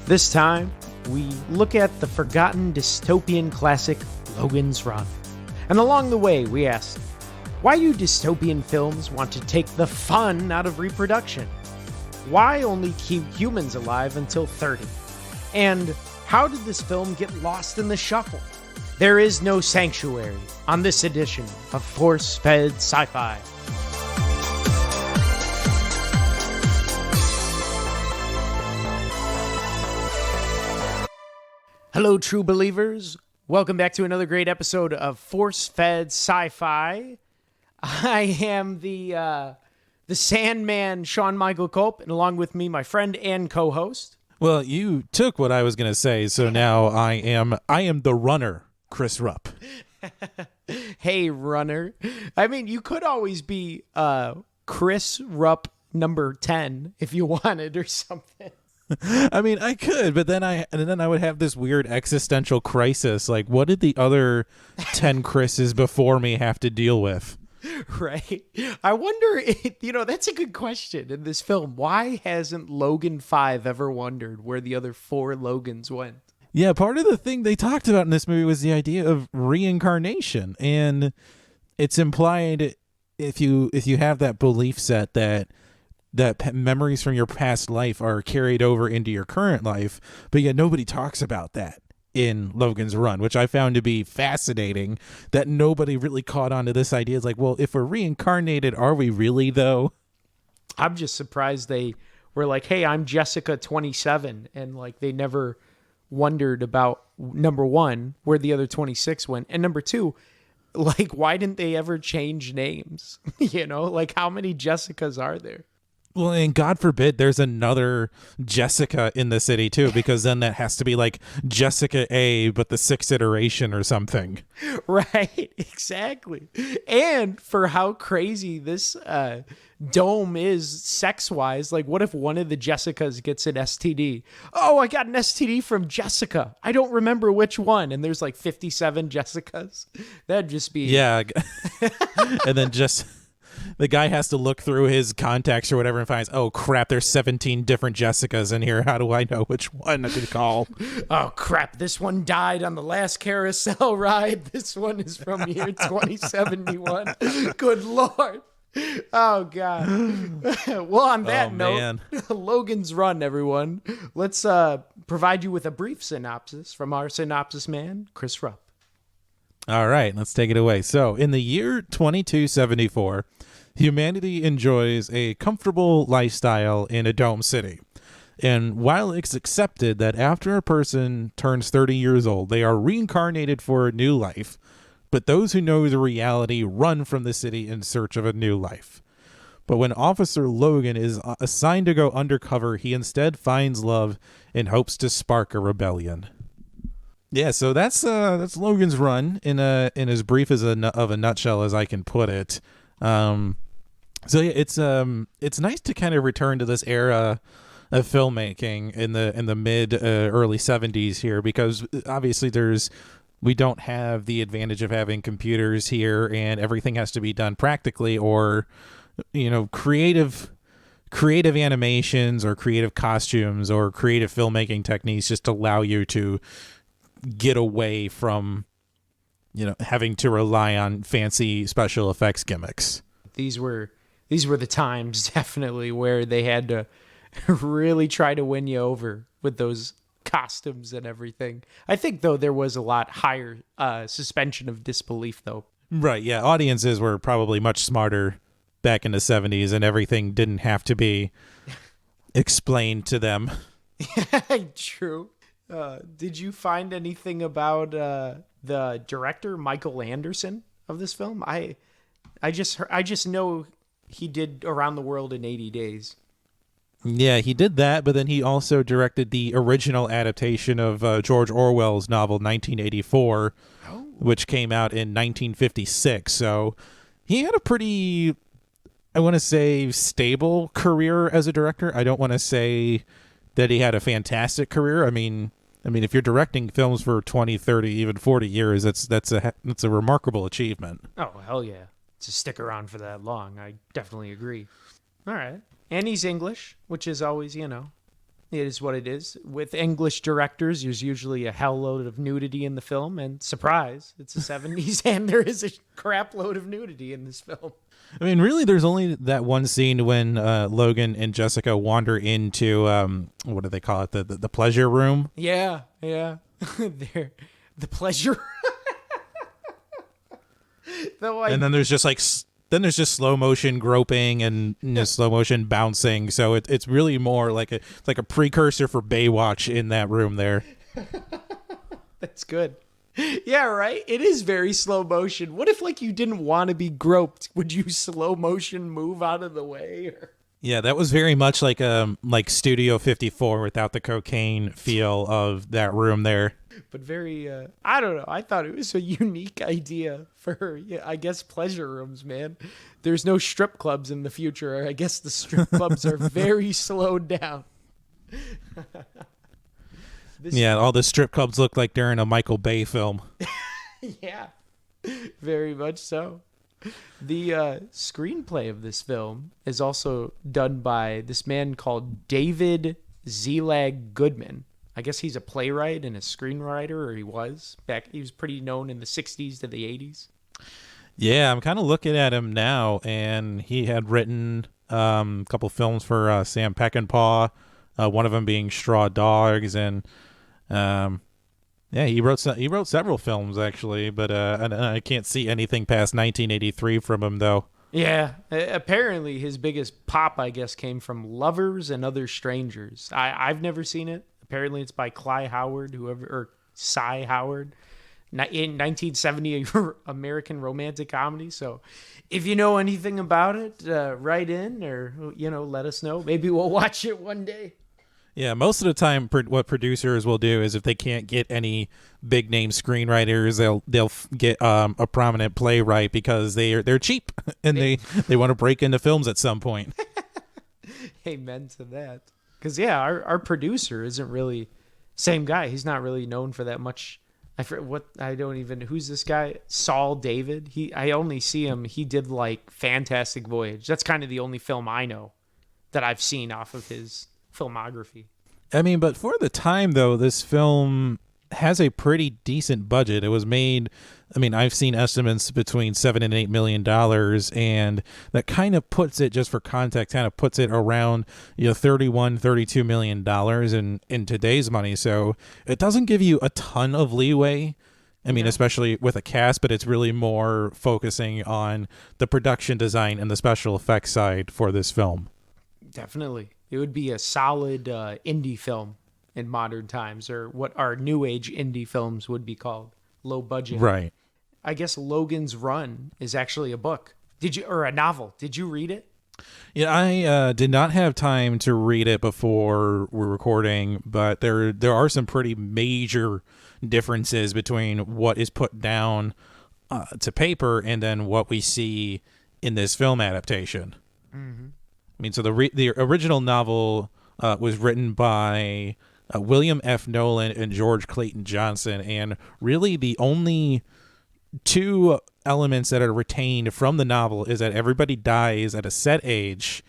This time, we look at the forgotten dystopian classic Logan's Run. And along the way, we ask, why do dystopian films want to take the fun out of reproduction? Why only keep humans alive until 30? And how did this film get lost in the shuffle? There is no sanctuary on this edition of Force-Fed Sci-Fi. Hello, true believers. Welcome back to another great episode of Force-Fed Sci-Fi. I am the Sandman, Sean Michael Culp, and along with me, my friend and co-host. Well, you took what I was going to say, so now I am the runner, Chris Rupp. Hey, runner. I mean, you could always be Chris Rupp number 10 if you wanted or something. I mean, I could, but then I would have this weird existential crisis. Like, what did the other 10 Chris's before me have to deal with? Right. I wonder if, that's a good question in this film. Why hasn't Logan 5 ever wondered where the other 4 Logans went? Yeah, part of the thing they talked about in this movie was the idea of reincarnation. And it's implied if you have that belief set that memories from your past life are carried over into your current life, but yet nobody talks about that in Logan's Run, which I found to be fascinating, that nobody really caught on to this idea. It's like, well, if we're reincarnated, are we really, though? I'm just surprised they were like, hey, I'm Jessica 27, and like they never wondered about, number one, where the other 26 went, and number two, like, why didn't they ever change names? Like, how many Jessicas are there? Well, and God forbid there's another Jessica in the city, too, because then that has to be like Jessica A, but the 6th iteration or something. Right, exactly. And for how crazy this dome is sex-wise, like what if one of the Jessicas gets an STD? Oh, I got an STD from Jessica. I don't remember which one. And there's like 57 Jessicas. That'd just be... Yeah. And then just... The guy has to look through his contacts or whatever and finds, oh, crap, there's 17 different Jessicas in here. How do I know which one I should call? Oh, crap, this one died on the last carousel ride. This one is from year 2071. Good Lord. Oh, God. Well, on that note, Logan's Run, everyone. Let's provide you with a brief synopsis from our synopsis man, Chris Rupp. All right, let's take it away. So, in the year 2274, humanity enjoys a comfortable lifestyle in a dome city. And while it's accepted that after a person turns 30 years old, they are reincarnated for a new life, but those who know the reality run from the city in search of a new life. But when Officer Logan is assigned to go undercover, he instead finds love and hopes to spark a rebellion. Yeah, so that's Logan's Run in as brief of a nutshell as I can put it. So yeah, it's nice to kind of return to this era of filmmaking in the mid early 70s here, because obviously we don't have the advantage of having computers here, and everything has to be done practically, or creative animations or creative costumes or creative filmmaking techniques just allow you to get away from having to rely on fancy special effects gimmicks. These were the times definitely where they had to really try to win you over with those costumes and everything. I think though there was a lot higher suspension of disbelief though. Right, yeah, audiences were probably much smarter back in the 70s and everything didn't have to be explained to them. True. Did you find anything about the director, Michael Anderson, of this film? I just know he did Around the World in 80 Days. Yeah, he did that, but then he also directed the original adaptation of George Orwell's novel 1984, which came out in 1956. So he had a pretty, I want to say, stable career as a director. I don't want to say that he had a fantastic career. I mean, if you're directing films for 20, 30, even 40 years, that's a remarkable achievement. Oh, hell yeah. To stick around for that long, I definitely agree. All right. And he's English, which is always, It is what it is. With English directors, there's usually a hell load of nudity in the film, and surprise, it's the 70s, and there is a crap load of nudity in this film. I mean, really, there's only that one scene when Logan and Jessica wander into, what do they call it, the pleasure room? Yeah. The pleasure. And then there's just slow motion groping and slow motion bouncing. So it's really more like a precursor for Baywatch in that room there. That's good. Yeah, right. It is very slow motion. What if you didn't want to be groped? Would you slow motion move out of the way? Yeah, that was very much like Studio 54 without the cocaine feel of that room there. But very, I don't know. I thought it was a unique idea for, I guess, pleasure rooms, man. There's no strip clubs in the future. I guess the strip clubs are very slowed down. All the strip clubs look like they're in a Michael Bay film. Yeah, very much so. The screenplay of this film is also done by this man called David Zelag Goodman. I guess he's a playwright and a screenwriter, or he was pretty known in the 60s to the 80s. Yeah, I'm kind of looking at him now, and he had written a couple films for Sam Peckinpah, one of them being Straw Dogs, and he wrote several films actually, but I can't see anything past 1983 from him though. Yeah, apparently his biggest pop, I guess, came from Lovers and Other Strangers. I've never seen it. Apparently it's by Cy Howard, in 1970 American romantic comedy. So if you know anything about it, write in or, let us know. Maybe we'll watch it one day. Yeah, most of the time what producers will do is if they can't get any big name screenwriters, they'll get a prominent playwright because they're cheap and they want to break into films at some point. Amen to that. Because, our producer isn't really same guy. He's not really known for that much. Who's this guy? Saul David. I only see him. He did Fantastic Voyage. That's kind of the only film I know that I've seen off of his filmography. I mean, but for the time though, this film has a pretty decent budget. It was made, I've seen estimates between $7 and $8 million, and that kind of puts it, just for context, around $31-32 million in today's money. So it doesn't give you a ton of leeway. Especially with a cast, but it's really more focusing on the production design and the special effects side for this film. Definitely. It would be a solid indie film in modern times, or what our new age indie films would be called. Low budget. Right. I guess Logan's Run is actually a book. Or a novel. Did you read it? Yeah, I did not have time to read it before we're recording, but there are some pretty major differences between what is put down to paper and then what we see in this film adaptation. Mm-hmm. So the original novel was written by William F. Nolan and George Clayton Johnson, and really the only two elements that are retained from the novel is that everybody dies at a set age,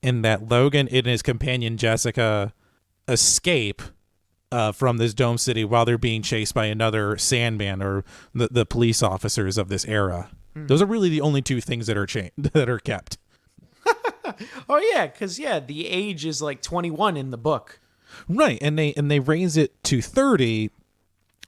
and that Logan and his companion Jessica escape from this dome city while they're being chased by another Sandman, or the police officers of this era. Those are really the only two things that are that are kept. Oh yeah, because the age is 21 in the book. Right, and they raise it to 30,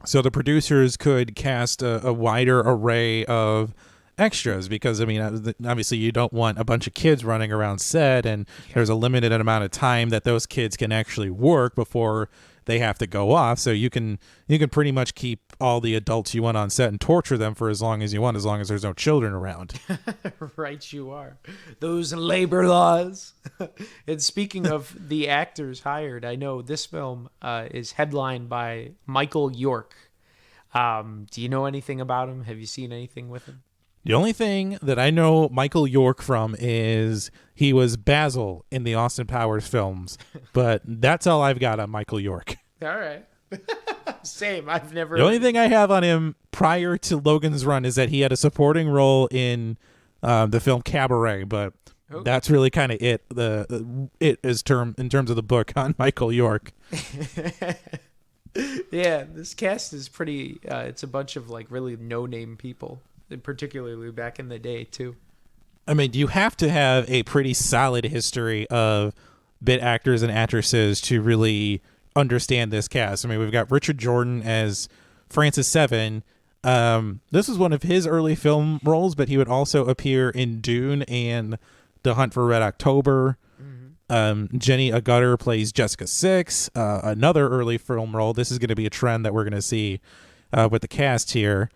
so the producers could cast a wider array of extras, because obviously you don't want a bunch of kids running around set, and there's a limited amount of time that those kids can actually work before they have to go off. So you can pretty much keep all the adults you want on set and torture them for as long as you want, as long as there's no children around. Right, you are. Those labor laws. And speaking of the actors hired, I know this film is headlined by Michael York. Do you know anything about him? Have you seen anything with him? The only thing that I know Michael York from is he was Basil in the Austin Powers films, but that's all I've got on Michael York. All right. Same. I've never. The only thing I have on him prior to Logan's Run is that he had a supporting role in the film Cabaret, but That's really kind of it. It is in terms of the book on Michael York. Yeah, this cast is pretty. It's a bunch of like really no-name people, particularly back in the day too. I mean, you have to have a pretty solid history of bit actors and actresses to really understand this cast. I mean, we've got Richard Jordan as Francis Seven. This was one of his early film roles, but he would also appear in Dune and The Hunt for Red October. Jenny Agutter plays Jessica Six, another early film role. This is going to be a trend that we're going to see with the cast here.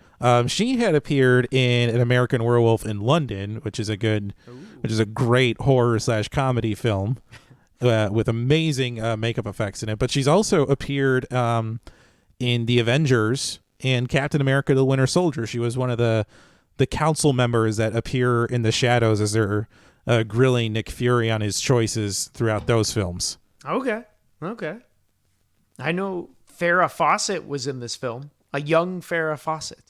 She had appeared in An American Werewolf in London, which is a great horror/comedy film with amazing makeup effects in it. But she's also appeared in The Avengers and Captain America: The Winter Soldier. She was one of the council members that appear in the shadows as they're grilling Nick Fury on his choices throughout those films. Okay. I know Farrah Fawcett was in this film, a young Farrah Fawcett.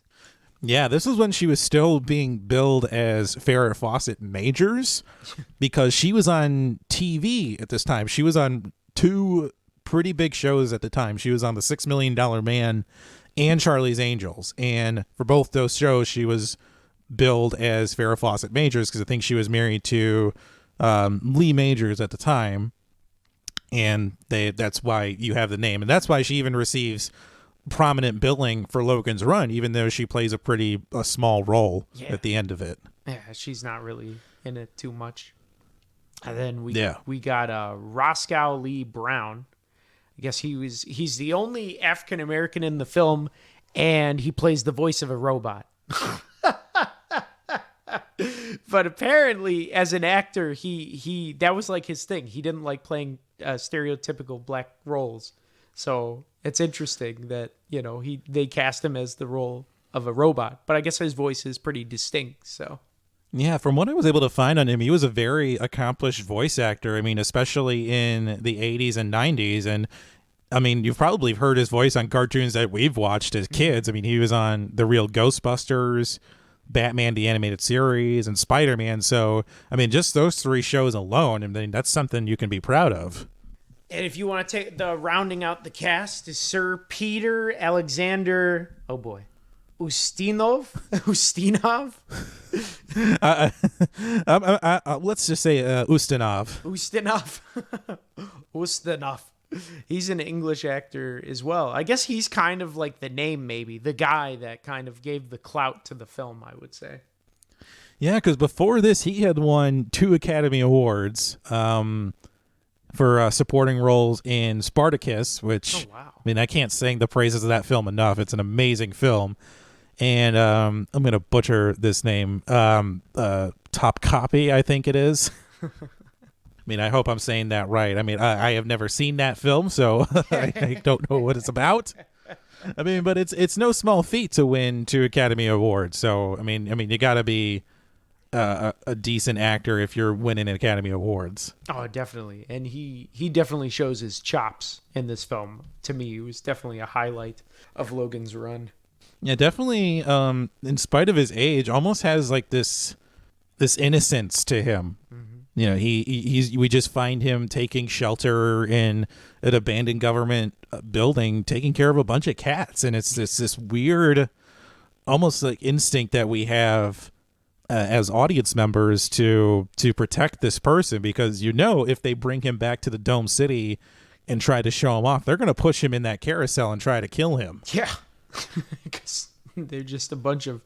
Yeah, this is when she was still being billed as Farrah Fawcett Majors because she was on TV at this time. She was on two pretty big shows at the time. She was on The $6 Million Man and Charlie's Angels. And for both those shows, she was billed as Farrah Fawcett Majors because I think she was married to Lee Majors at the time. And that's why you have the name. And that's why she even receives prominent billing for Logan's Run, even though she plays a small role at the end of it. Yeah, she's not really in it too much. And then we got Rascal Lee Brown. I guess he's the only African American in the film, and he plays the voice of a robot. But apparently, as an actor, he that was like his thing. He didn't like playing stereotypical black roles. So it's interesting that, they cast him as the role of a robot. But I guess his voice is pretty distinct, so. Yeah, from what I was able to find on him, he was a very accomplished voice actor. I mean, especially in the 80s and 90s. And, I mean, you've probably heard his voice on cartoons that we've watched as kids. I mean, he was on The Real Ghostbusters, Batman the Animated Series, and Spider-Man. So, I mean, just those three shows alone, I mean, that's something you can be proud of. And if you want to take the rounding out the cast is Sir Peter Alexander, Ustinov? Let's just say Ustinov. Ustinov. He's an English actor as well. I guess he's kind of like the name, maybe. The guy that kind of gave the clout to the film, I would say. Yeah, because before this, he had won 2 Academy Awards for supporting roles in Spartacus, which, I mean, I can't sing the praises of that film enough. It's an amazing film. And I'm going to butcher this name. Top Copy, I think it is. I mean, I hope I'm saying that right. I mean, I have never seen that film, so I don't know what it's about. I mean, but it's no small feat to win 2 Academy Awards. So, I mean, you got to be a decent actor if you're winning Academy Awards. Oh, definitely. And he definitely shows his chops in this film. To me, it was definitely a highlight of Logan's Run. Yeah, definitely. In spite of his age, almost has like this innocence to him. Mm-hmm. You know, we just find him taking shelter in an abandoned government building, taking care of a bunch of cats, and it's this weird, almost like instinct that we have as audience members to protect this person, because if they bring him back to the Dome City and try to show him off, they're going to push him in that carousel and try to kill him. Yeah, because they're just a bunch of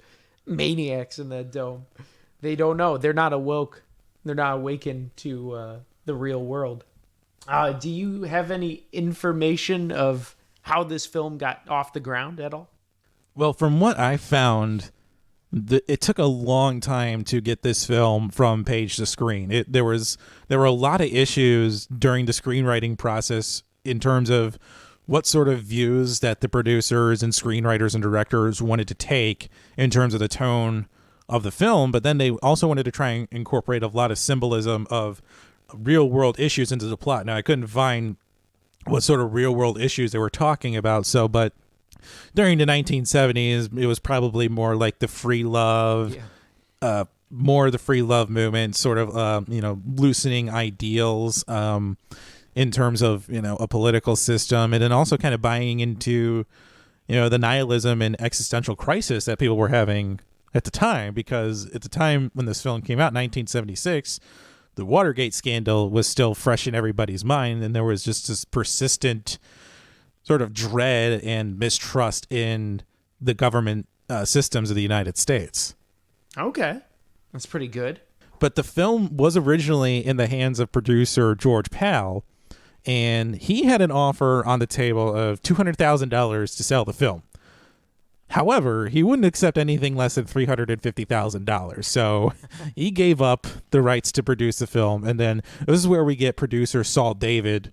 maniacs in that dome. They don't know. They're not awoke. They're not awakened to the real world. Do you have any information of how this film got off the ground at all? Well, from what I found, it took a long time to get this film from page to screen. There were a lot of issues during the screenwriting process in terms of what sort of views that the producers and screenwriters and directors wanted to take in terms of the tone of the film, but then they also wanted to try and incorporate a lot of symbolism of real world issues into the plot. Now, I couldn't find what sort of real world issues they were talking about, but during the 1970s, it was probably more like the free love, more the free love movement, sort of, loosening ideals in terms of, a political system, and then also kind of buying into, the nihilism and existential crisis that people were having at the time, because at the time when this film came out, 1976, the Watergate scandal was still fresh in everybody's mind, and there was just this persistent sort of dread and mistrust in the government systems of the United States. Okay. That's pretty good. But the film was originally in the hands of producer George Pal, and he had an offer on the table of $200,000 to sell the film. However, he wouldn't accept anything less than $350,000. So he gave up the rights to produce the film. And then this is where we get producer Saul David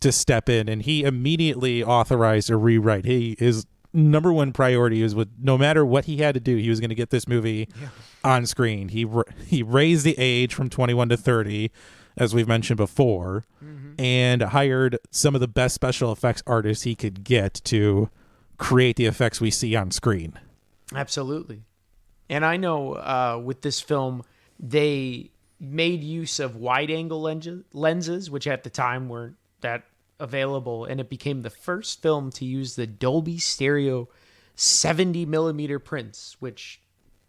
to step in, and he immediately authorized a rewrite. His number one priority was, no matter what he had to do, he was going to get this movie on screen. He raised the age from 21 to 30, as we've mentioned before, and hired some of the best special effects artists he could get to create the effects we see on screen. Absolutely. And I know with this film, they made use of wide-angle lenses, which at the time weren't that available, and it became the first film to use the Dolby Stereo 70 millimeter prints, which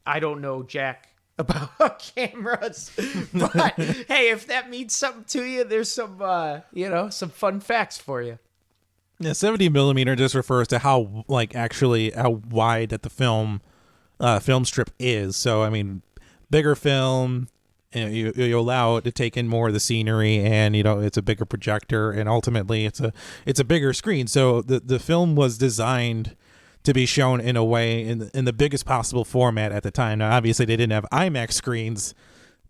I don't know jack about cameras, but hey, if that means something to you, there's some some fun facts for you. Yeah, 70 millimeter just refers to how wide that the film strip is. So I mean, bigger film, you allow it to take in more of the scenery, and it's a bigger projector, and ultimately it's a bigger screen. So the film was designed to be shown in a way in the biggest possible format at the time. Now, obviously, they didn't have IMAX screens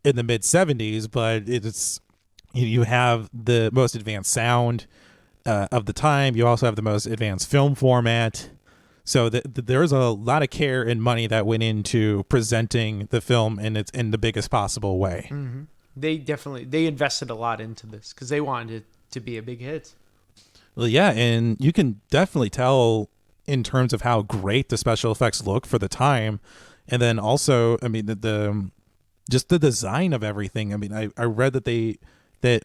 in the mid 70s, but you have the most advanced sound of the time. You also have the most advanced film format. So there's a lot of care and money that went into presenting the film in the biggest possible way. Mm-hmm. They invested a lot into this because they wanted it to be a big hit. Well, yeah, and you can definitely tell in terms of how great the special effects look for the time, and then also, I mean, just the design of everything. I mean, I read that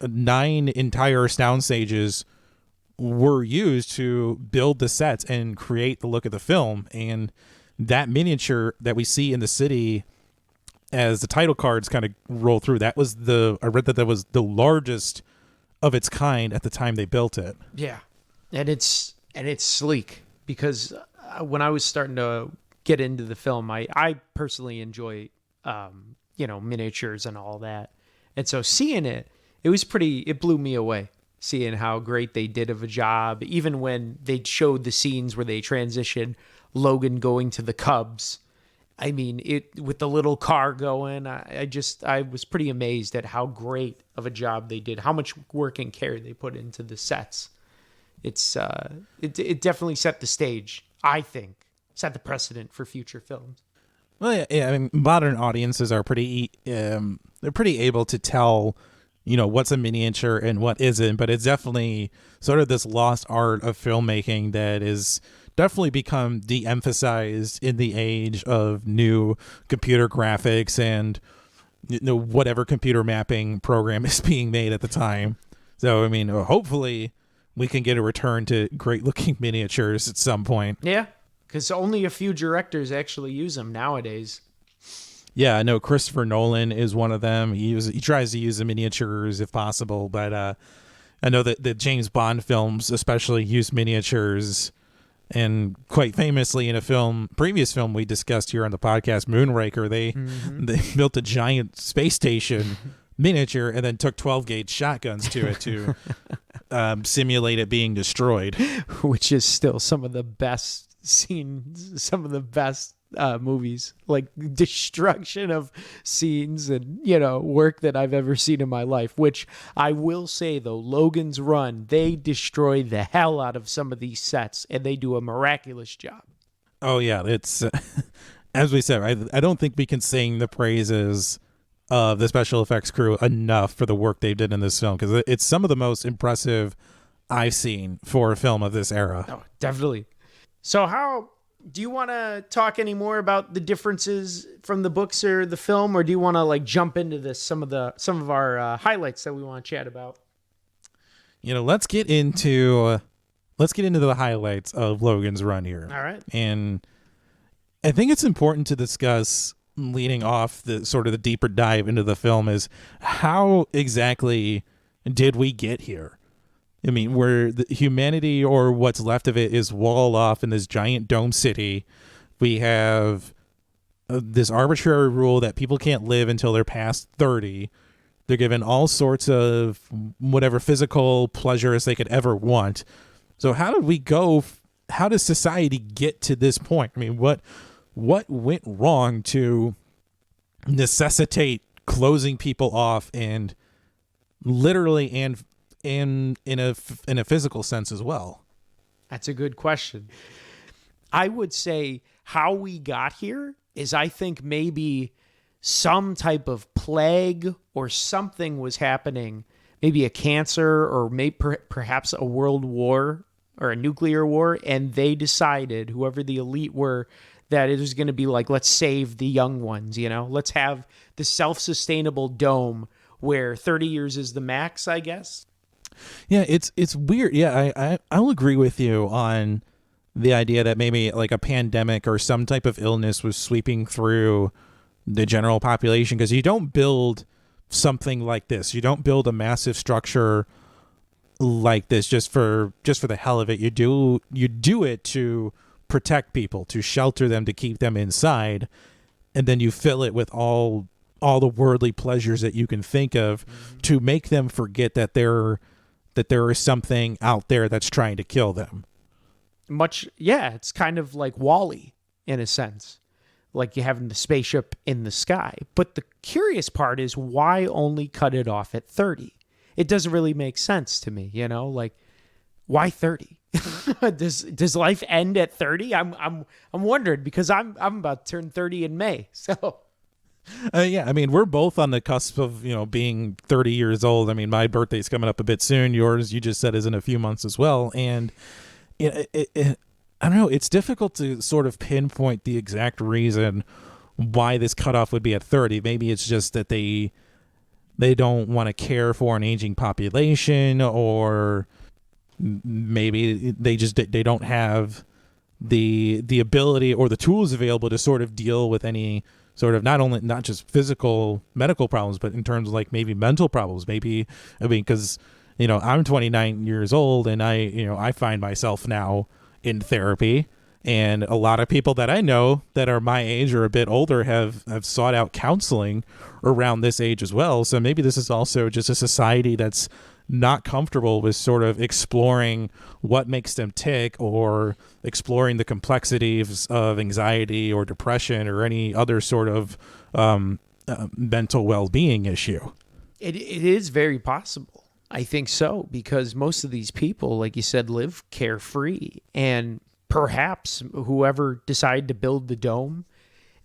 9 entire sound stages were used to build the sets and create the look of the film. And that miniature that we see in the city as the title cards kind of roll through, I read that was the largest of its kind at the time they built it. Yeah. And it's sleek, because when I was starting to get into the film, I personally enjoy, miniatures and all that. And so seeing it blew me away. Seeing how great they did of a job, even when they showed the scenes where they transitioned Logan going to the Cubs. I mean, with the little car going, I was pretty amazed at how great of a job they did, how much work and care they put into the sets. It definitely set the stage, I think, set the precedent for future films. Well, yeah, I mean, modern audiences are pretty able to tell, what's a miniature and what isn't, but it's definitely sort of this lost art of filmmaking that is definitely become de-emphasized in the age of new computer graphics and whatever computer mapping program is being made at the time. So, I mean, hopefully we can get a return to great looking miniatures at some point. Yeah, because only a few directors actually use them nowadays. Yeah, I know Christopher Nolan is one of them. He tries to use the miniatures if possible, but I know that the James Bond films especially use miniatures, and quite famously in a previous film we discussed here on the podcast, Moonraker, they built a giant space station miniature and then took 12-gauge shotguns to it to simulate it being destroyed. Which is still some of the best scenes, some of the best movies, like destruction of scenes and work that I've ever seen in my life. Which I will say though, Logan's Run, they destroy the hell out of some of these sets, and they do a miraculous job. Oh yeah, it's as we said, I don't think we can sing the praises of the special effects crew enough for the work they did in this film, because it's some of the most impressive I've seen for a film of this era. Oh, definitely. So how Do you want to talk any more about the differences from the books or the film, or do you want to like jump into this some of our highlights that we want to chat about? Let's get into the highlights of Logan's run here. All right. And I think it's important to discuss, leading off the sort of the deeper dive into the film, is how exactly did we get here? I mean, where the humanity, or what's left of it, is walled off in this giant dome city. We have this arbitrary rule that people can't live until they're past 30. They're given all sorts of whatever physical pleasures they could ever want. So how did we go? How does society get to this point? I mean, what went wrong to necessitate closing people off, and literally and in a physical sense as well? That's a good question. I would say how we got here is, I think maybe some type of plague or something was happening, maybe a cancer, or maybe perhaps a world war or a nuclear war, and they decided, whoever the elite were, that it was going to be like, let's save the young ones, let's have the self-sustainable dome where 30 years is the max, I guess. Yeah, it's weird. Yeah, I'll agree with you on the idea that maybe like a pandemic or some type of illness was sweeping through the general population, because you don't build something like this. You don't build a massive structure like this just for the hell of it. You do it to protect people, to shelter them, to keep them inside, and then you fill it with all the worldly pleasures that you can think of, to make them forget that there is something out there that's trying to kill them. It's kind of like WALL-E in a sense, like you having the spaceship in the sky. But the curious part is, why only cut it off at 30? It doesn't really make sense to me, like, why 30? Does life end at 30? I'm wondering, because I'm about to turn 30 in May. So yeah, I mean, we're both on the cusp of, being 30 years old. I mean, my birthday's coming up a bit soon. Yours, you just said, is in a few months as well. And I don't know, it's difficult to sort of pinpoint the exact reason why this cutoff would be at 30. Maybe it's just that they don't want to care for an aging population, or maybe they don't have the ability or the tools available to sort of deal with any sort of not just physical medical problems, but in terms of like maybe mental problems. Maybe, I mean, because I'm 29 years old, and I find myself now in therapy, and a lot of people that I know that are my age or a bit older have sought out counseling around this age as well. So maybe this is also just a society that's not comfortable with sort of exploring what makes them tick, or exploring the complexities of anxiety or depression or any other sort of mental well-being issue. It is very possible. I think so, because most of these people, like you said, live carefree, and perhaps whoever decided to build the dome,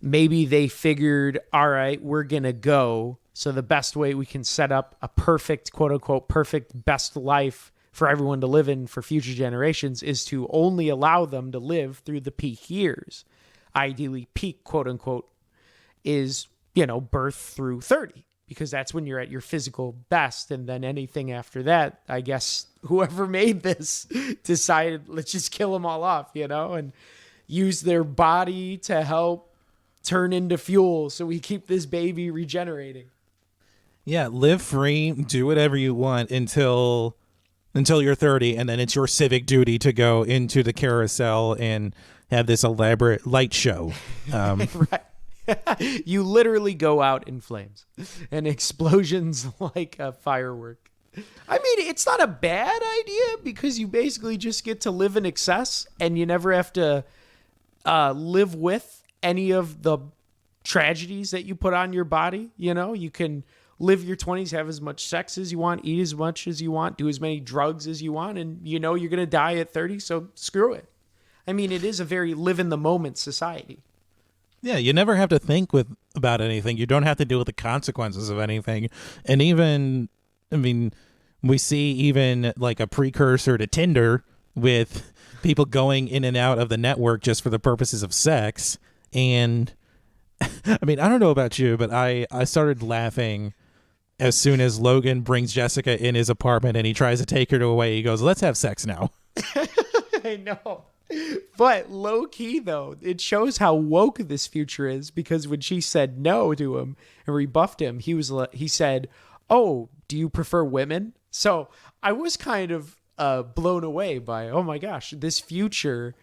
maybe they figured, all right, we're going to go. So the best way we can set up a perfect, quote unquote, perfect best life for everyone to live in for future generations is to only allow them to live through the peak years. Ideally, peak, quote unquote, is, birth through 30, because that's when you're at your physical best. And then anything after that, I guess whoever made this decided, let's just kill them all off, and use their body to help turn into fuel so we keep this baby regenerating. Yeah, live free, do whatever you want until you're 30, and then it's your civic duty to go into the carousel and have this elaborate light show. Right. You literally go out in flames and explosions like a firework. I mean, it's not a bad idea, because you basically just get to live in excess, and you never have to live with any of the tragedies that you put on your body. You can live your 20s, have as much sex as you want, eat as much as you want, do as many drugs as you want, and you're going to die at 30, so screw it. I mean, it is a very live in the moment society. Yeah, you never have to think about anything. You don't have to deal with the consequences of anything. And even, I mean, we see even like a precursor to Tinder with people going in and out of the network just for the purposes of sex. And I mean, I don't know about you, but I started laughing as soon as Logan brings Jessica in his apartment and he tries to take her away. He goes, "Let's have sex now." I know. But low key, though, it shows how woke this future is, because when she said no to him and rebuffed him, he said, "Oh, do you prefer women?" So I was kind of blown away by, oh my gosh, this future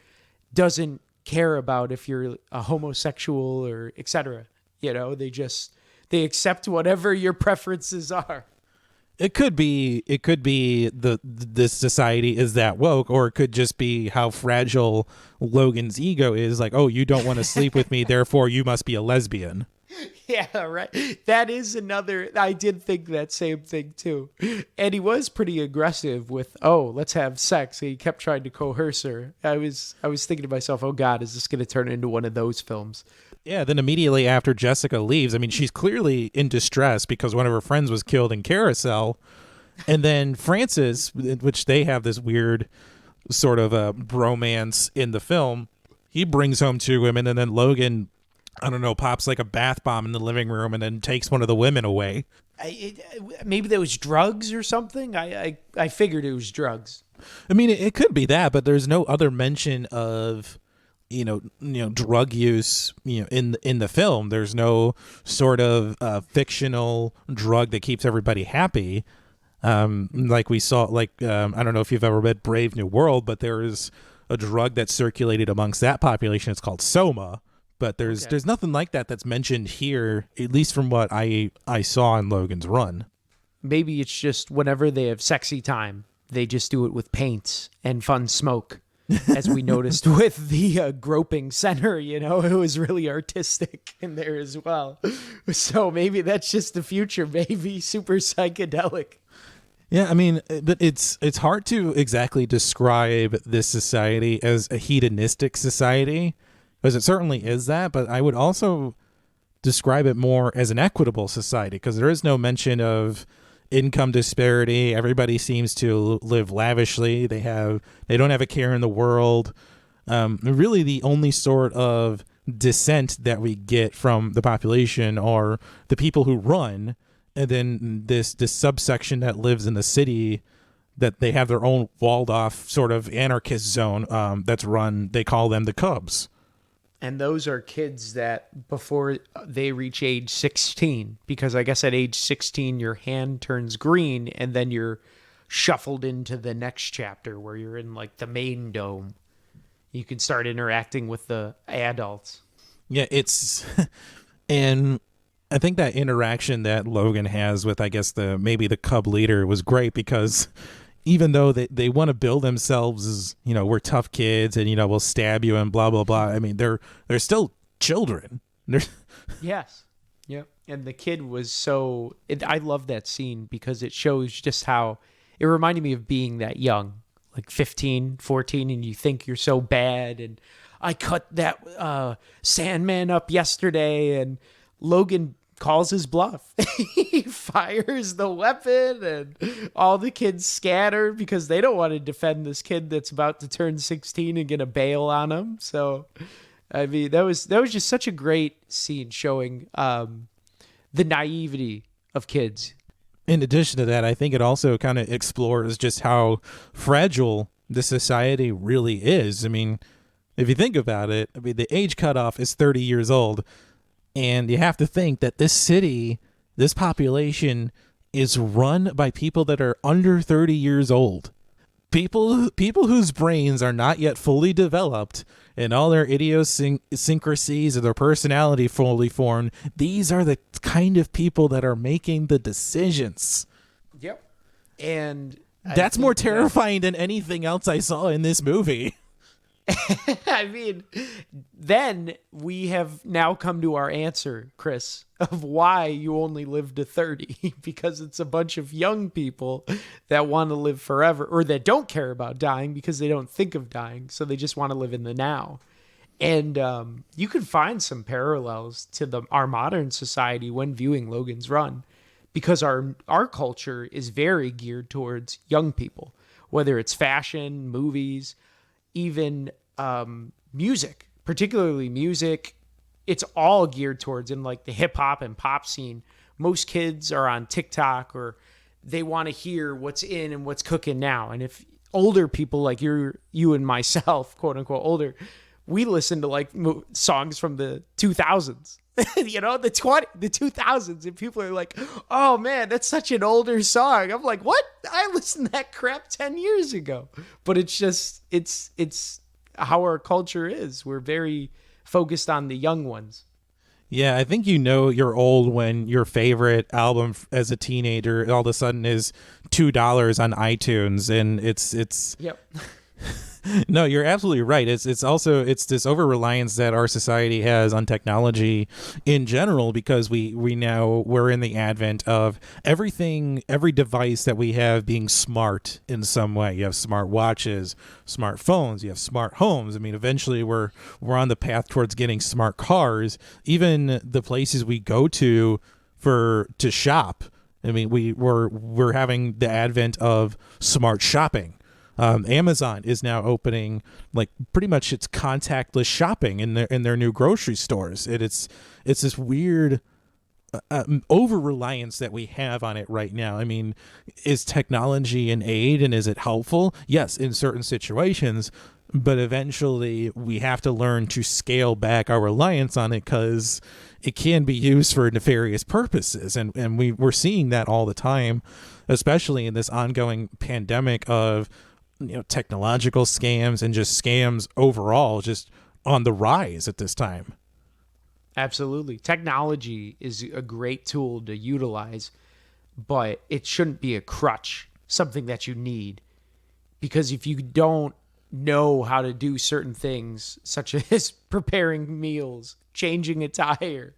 doesn't care about if you're a homosexual or etc. They accept whatever your preferences are. It could be this society is that woke, or it could just be how fragile Logan's ego is. Like, oh, you don't want to sleep with me, therefore you must be a lesbian. Yeah, right. That is another. I did think that same thing too. And he was pretty aggressive with, "Oh, let's have sex." He kept trying to coerce her. I was thinking to myself, "Oh God, is this going to turn into one of those films?" Yeah, then immediately after Jessica leaves, I mean, she's clearly in distress because one of her friends was killed in Carousel. And then Francis, which they have this weird sort of a bromance in the film, he brings home two women, and then Logan, I don't know, pops like a bath bomb in the living room and then takes one of the women away. Maybe there was drugs or something. I figured it was drugs. I mean, it could be that, but there's no other mention of drug use, in the film. There's no sort of fictional drug that keeps everybody happy. Like we saw, I don't know if you've ever read Brave New World, but there is a drug that circulated amongst that population. It's called Soma, but there's nothing like that that's mentioned here, at least from what I saw in Logan's Run. Maybe it's just whenever they have sexy time, they just do it with paints and fun smoke. As we noticed with the groping center, it was really artistic in there as well. So maybe that's just the future, maybe super psychedelic. Yeah, I mean, but it's hard to exactly describe this society as a hedonistic society, because it certainly is that, but I would also describe it more as an equitable society, because there is no mention of income disparity. Everybody seems to live lavishly. They don't have a care in the world. Really, the only sort of dissent that we get from the population are the people who run, and then this subsection that lives in the city that they have their own walled off sort of anarchist zone that's run. They call them the Cubs. And those are kids that before they reach age 16, because I guess at age 16, your hand turns green and then you're shuffled into the next chapter where you're in like the main dome. You can start interacting with the adults. Yeah, and I think that interaction that Logan has with, I guess, maybe the Cub leader was great, because even though they want to build themselves as, we're tough kids and, we'll stab you and blah, blah, blah. I mean, they're still children. Yes. Yep. And the kid was I love that scene because it shows just how it reminded me of being that young, like 15, 14, and you think you're so bad. And I cut that Sandman up yesterday, and Logan calls his bluff. He fires the weapon and all the kids scatter because they don't want to defend this kid that's about to turn 16 and get a bail on him. So, I mean, that was just such a great scene showing the naivety of kids. In addition to that, I think it also kind of explores just how fragile the society really is. I mean, if you think about it, the age cutoff is 30 years old. And you have to think that this city, this population, is run by people that are under 30 years old. People whose brains are not yet fully developed and all their idiosyncrasies or their personality fully formed. These are the kind of people that are making the decisions. Yep. And that's more terrifying than anything else I saw in this movie. I mean, then we have now come to our answer, Chris, of why you only live to 30, because it's a bunch of young people that want to live forever, or that don't care about dying because they don't think of dying. So they just want to live in the now. And you can find some parallels to our modern society when viewing Logan's Run, because our culture is very geared towards young people, whether it's fashion, movies. even music, particularly music. It's all geared towards in like the hip hop and pop scene. Most kids are on TikTok, or they want to hear what's in and what's cooking now. And if older people like you and myself, quote unquote older, we listen to like songs from the 2000s, you know, the 2000s, and people are like, "Oh man, that's such an older song." I'm like, "What? I listened to that crap 10 years ago." But it's just it's how our culture is. We're very focused on the young ones. Yeah, I think you know you're old when your favorite album as a teenager all of a sudden is $2 on iTunes, and it's Yep. No, you're absolutely right. It's also this over reliance that our society has on technology in general, because we're in the advent of everything, every device that we have being smart in some way. You have smart watches, smartphones, you have smart homes. I mean, eventually we're on the path towards getting smart cars. Even the places we go to shop. I mean, we're having the advent of smart shopping. Amazon is now opening like pretty much it's contactless shopping in their new grocery stores. It's this weird over reliance that we have on it right now. I mean, is technology an aid and is it helpful? Yes, in certain situations, but eventually we have to learn to scale back our reliance on it, because it can be used for nefarious purposes, and we're seeing that all the time, especially in this ongoing pandemic of technological scams and just scams overall, just on the rise at this time. Absolutely. Technology is a great tool to utilize, but it shouldn't be a crutch, something that you need. Because if you don't know how to do certain things, such as preparing meals, changing a tire,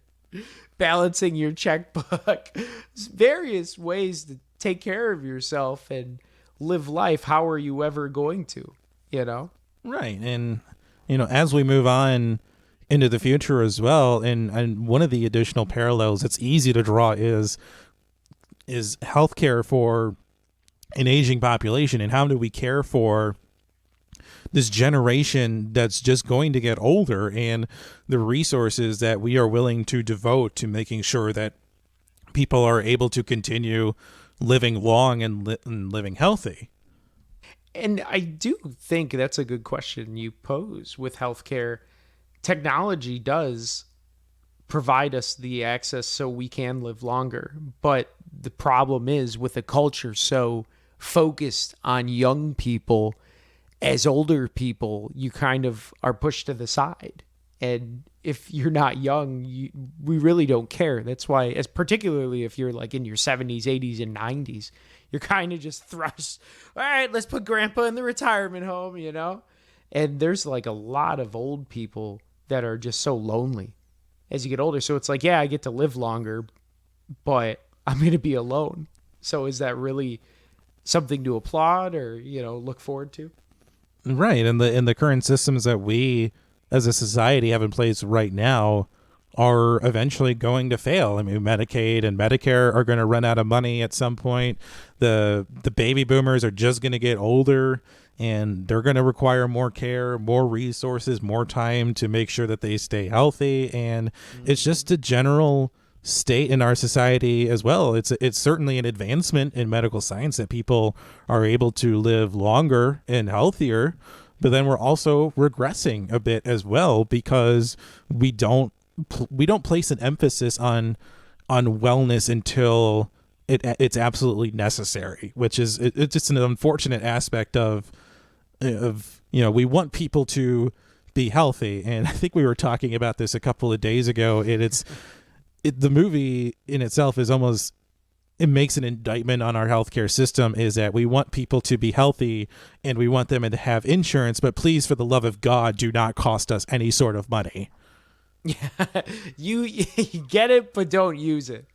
balancing your checkbook, various ways to take care of yourself and live life, how are you ever going to, Right. And as we move on into the future as well, and one of the additional parallels that's easy to draw is healthcare for an aging population, and how do we care for this generation that's just going to get older, and the resources that we are willing to devote to making sure that people are able to continue living long and living healthy. And I do think that's a good question you pose with healthcare. Technology does provide us the access so we can live longer. But the problem is, with a culture so focused on young people, as older people, you kind of are pushed to the side. And if you're not young, we really don't care. That's why, as particularly if you're like in your 70s, 80s, and 90s, you're kind of just thrust. All right, let's put grandpa in the retirement home, And there's like a lot of old people that are just so lonely as you get older. So it's like, yeah, I get to live longer, but I'm going to be alone. So is that really something to applaud or, look forward to? Right. And the current systems that we as a society have in place right now are eventually going to fail. I mean, Medicaid and Medicare are going to run out of money at some point. The baby boomers are just going to get older, and they're going to require more care, more resources, more time to make sure that they stay healthy. And it's just a general state in our society as well. It's certainly an advancement in medical science that people are able to live longer and healthier. But then we're also regressing a bit as well, because we don't place an emphasis on wellness until it's absolutely necessary, which is it's just an unfortunate aspect of we want people to be healthy. And I think we were talking about this a couple of days ago, and the movie in itself is almost, it makes an indictment on our healthcare system, is that we want people to be healthy and we want them to have insurance, but please, for the love of God, do not cost us any sort of money. Yeah, you get it, but don't use it,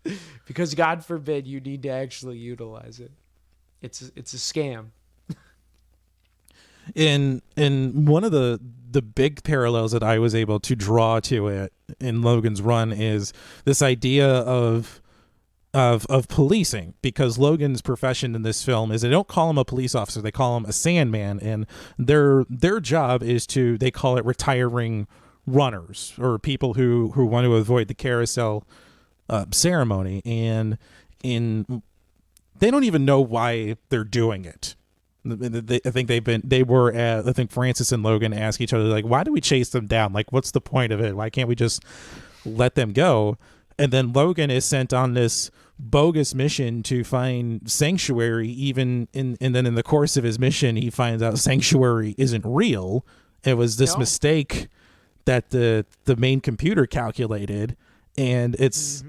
because God forbid you need to actually utilize it. It's a scam. In one of the big parallels that I was able to draw to it in Logan's Run is this idea of of policing, because Logan's profession in this film is they don't call him a police officer, they call him a sandman, and their job is to, they call it retiring runners, or people who want to avoid the carousel ceremony, and they don't even know why they're doing it. I think Francis and Logan ask each other, like, why do we chase them down? Like, what's the point of it? Why can't we just let them go? And then Logan is sent on this bogus mission to find sanctuary, and then in the course of his mission, he finds out sanctuary isn't real. It was this mistake that the main computer calculated. And it's,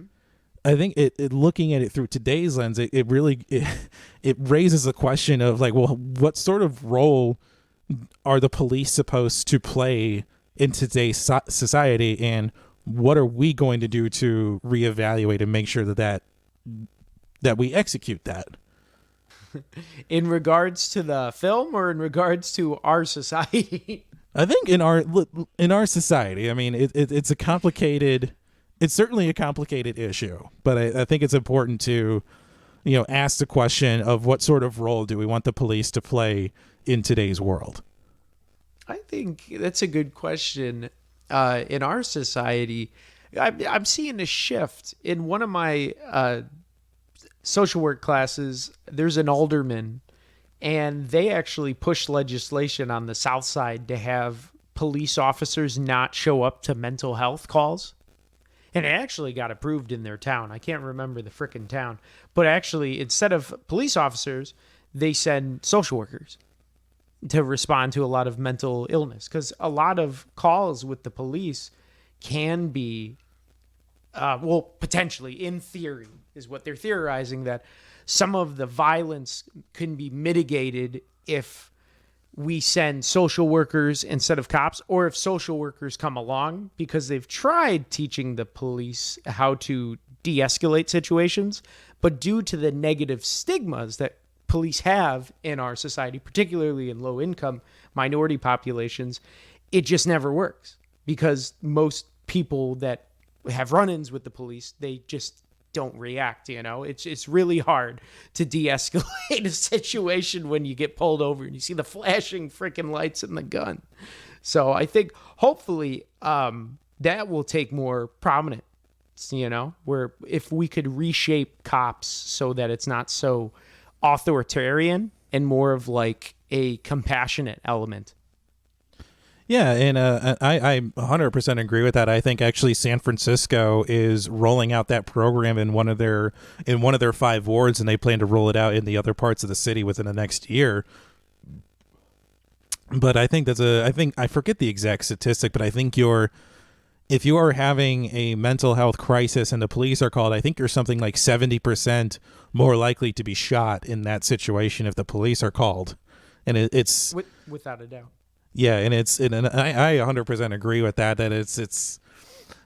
I think it looking at it through today's lens, it really raises a question of, like, well, what sort of role are the police supposed to play in today's society, and what are we going to do to reevaluate and make sure that we execute that? In regards to the film, or in regards to our society? I think in our society. I mean, it's certainly a complicated issue, but I think it's important to, ask the question of what sort of role do we want the police to play in today's world? I think that's a good question. In our society, I'm seeing a shift. In one of my social work classes, there's an alderman, and they actually pushed legislation on the South Side to have police officers not show up to mental health calls. And it actually got approved in their town. I can't remember the frickin' town. But actually, instead of police officers, they send social workers to respond to a lot of mental illness, because a lot of calls with the police can be, potentially, in theory, is what they're theorizing, that some of the violence can be mitigated if we send social workers instead of cops, or if social workers come along, because they've tried teaching the police how to de-escalate situations, but due to the negative stigmas that police have in our society, particularly in low-income minority populations, it just never works, because most people that have run-ins with the police, they just don't react. It's really hard to de-escalate a situation when you get pulled over and you see the flashing freaking lights and the gun. So I think hopefully that will take more prominence, where if we could reshape cops so that it's not so authoritarian and more of like a compassionate element. Yeah, and I 100% agree with that. I think actually San Francisco is rolling out that program in one of their 5 wards, and they plan to roll it out in the other parts of the city within the next year. But I think I forget the exact statistic, but I think if you are having a mental health crisis and the police are called, I think you're something like 70% more likely to be shot in that situation if the police are called. And it's without a doubt. Yeah, and I 100% agree with that. That it's.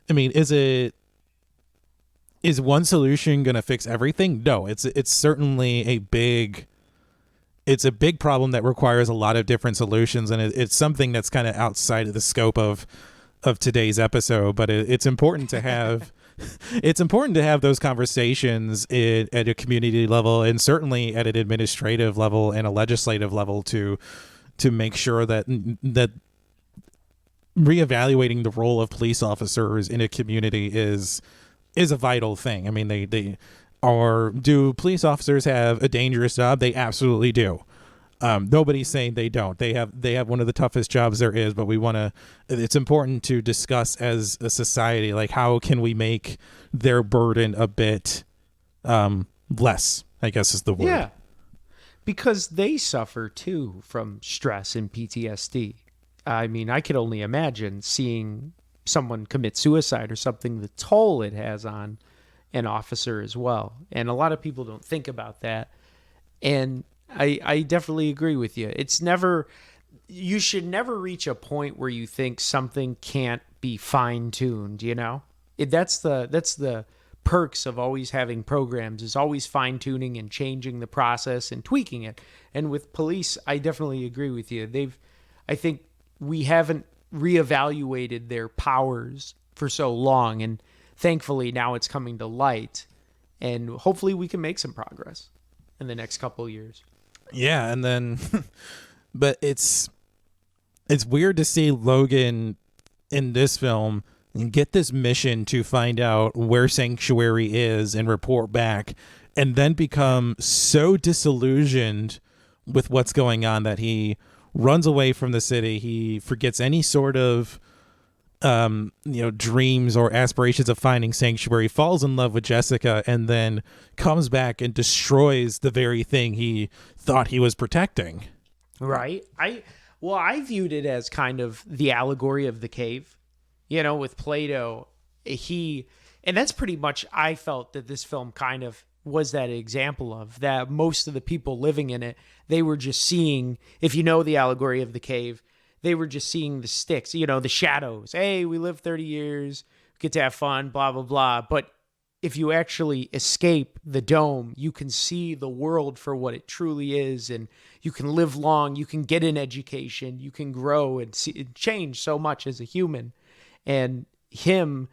I mean, is one solution going to fix everything? No, it's certainly a big problem that requires a lot of different solutions, and it's something that's kind of outside of the scope of today's episode. But it's important to have. It's important to have those conversations at a community level, and certainly at an administrative level and a legislative level to make sure that reevaluating the role of police officers in a community is a vital thing. I mean, do police officers have a dangerous job? They absolutely do. Nobody's saying they don't. They have one of the toughest jobs there is, but it's important to discuss as a society, like, how can we make their burden a bit less, I guess is the word. Yeah. Because they suffer, too, from stress and PTSD. I mean, I could only imagine seeing someone commit suicide or something, the toll it has on an officer as well. And a lot of people don't think about that. And I definitely agree with you. You should never reach a point where you think something can't be fine-tuned, That's the perks of always having programs, is always fine-tuning and changing the process and tweaking it. And with police, I definitely agree with you. I think we haven't reevaluated their powers for so long, and thankfully now it's coming to light. and hopefully we can make some progress in the next couple of years. Yeah, and then, but it's weird to see Logan in this film get this mission to find out where Sanctuary is and report back, and then become so disillusioned with what's going on that he runs away from the city. He forgets any sort of dreams or aspirations of finding Sanctuary, falls in love with Jessica, and then comes back and destroys the very thing he thought he was protecting. Right. I viewed it as kind of the allegory of the cave, with Plato. And that's pretty much, I felt that this film kind of was that example of that. Most of the people living in it, they were just seeing, if you know the allegory of the cave, they were just seeing the sticks, the shadows. Hey, we live 30 years, get to have fun, blah, blah, blah. But if you actually escape the dome, you can see the world for what it truly is, and you can live long, you can get an education, you can grow and change so much as a human. And him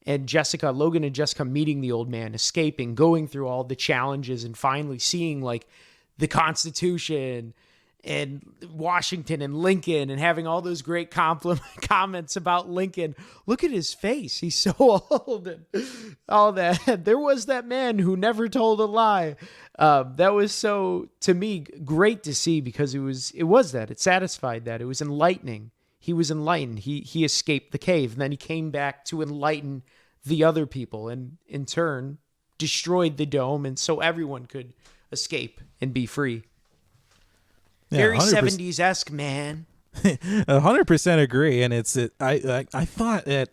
and Jessica, Logan and Jessica meeting the old man, escaping, going through all the challenges, and finally seeing like the Constitution and Washington and Lincoln, and having all those great comments about Lincoln. Look at his face. He's so old, and all that. There was that man who never told a lie. That was so, to me, great to see, because it satisfied that. It was enlightening. He was enlightened. He escaped the cave, and then he came back to enlighten the other people, and in turn destroyed the dome, and so everyone could escape and be free. Yeah, very 70s-esque, man. 100% agree. And I thought that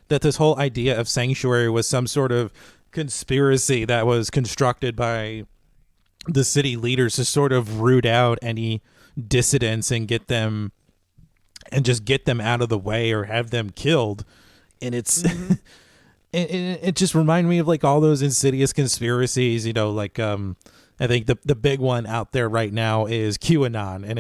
this whole idea of Sanctuary was some sort of conspiracy that was constructed by the city leaders to sort of root out any dissidents and get them out of the way or have them killed. And it's it just reminded me of like all those insidious conspiracies, I think the big one out there right now is QAnon, and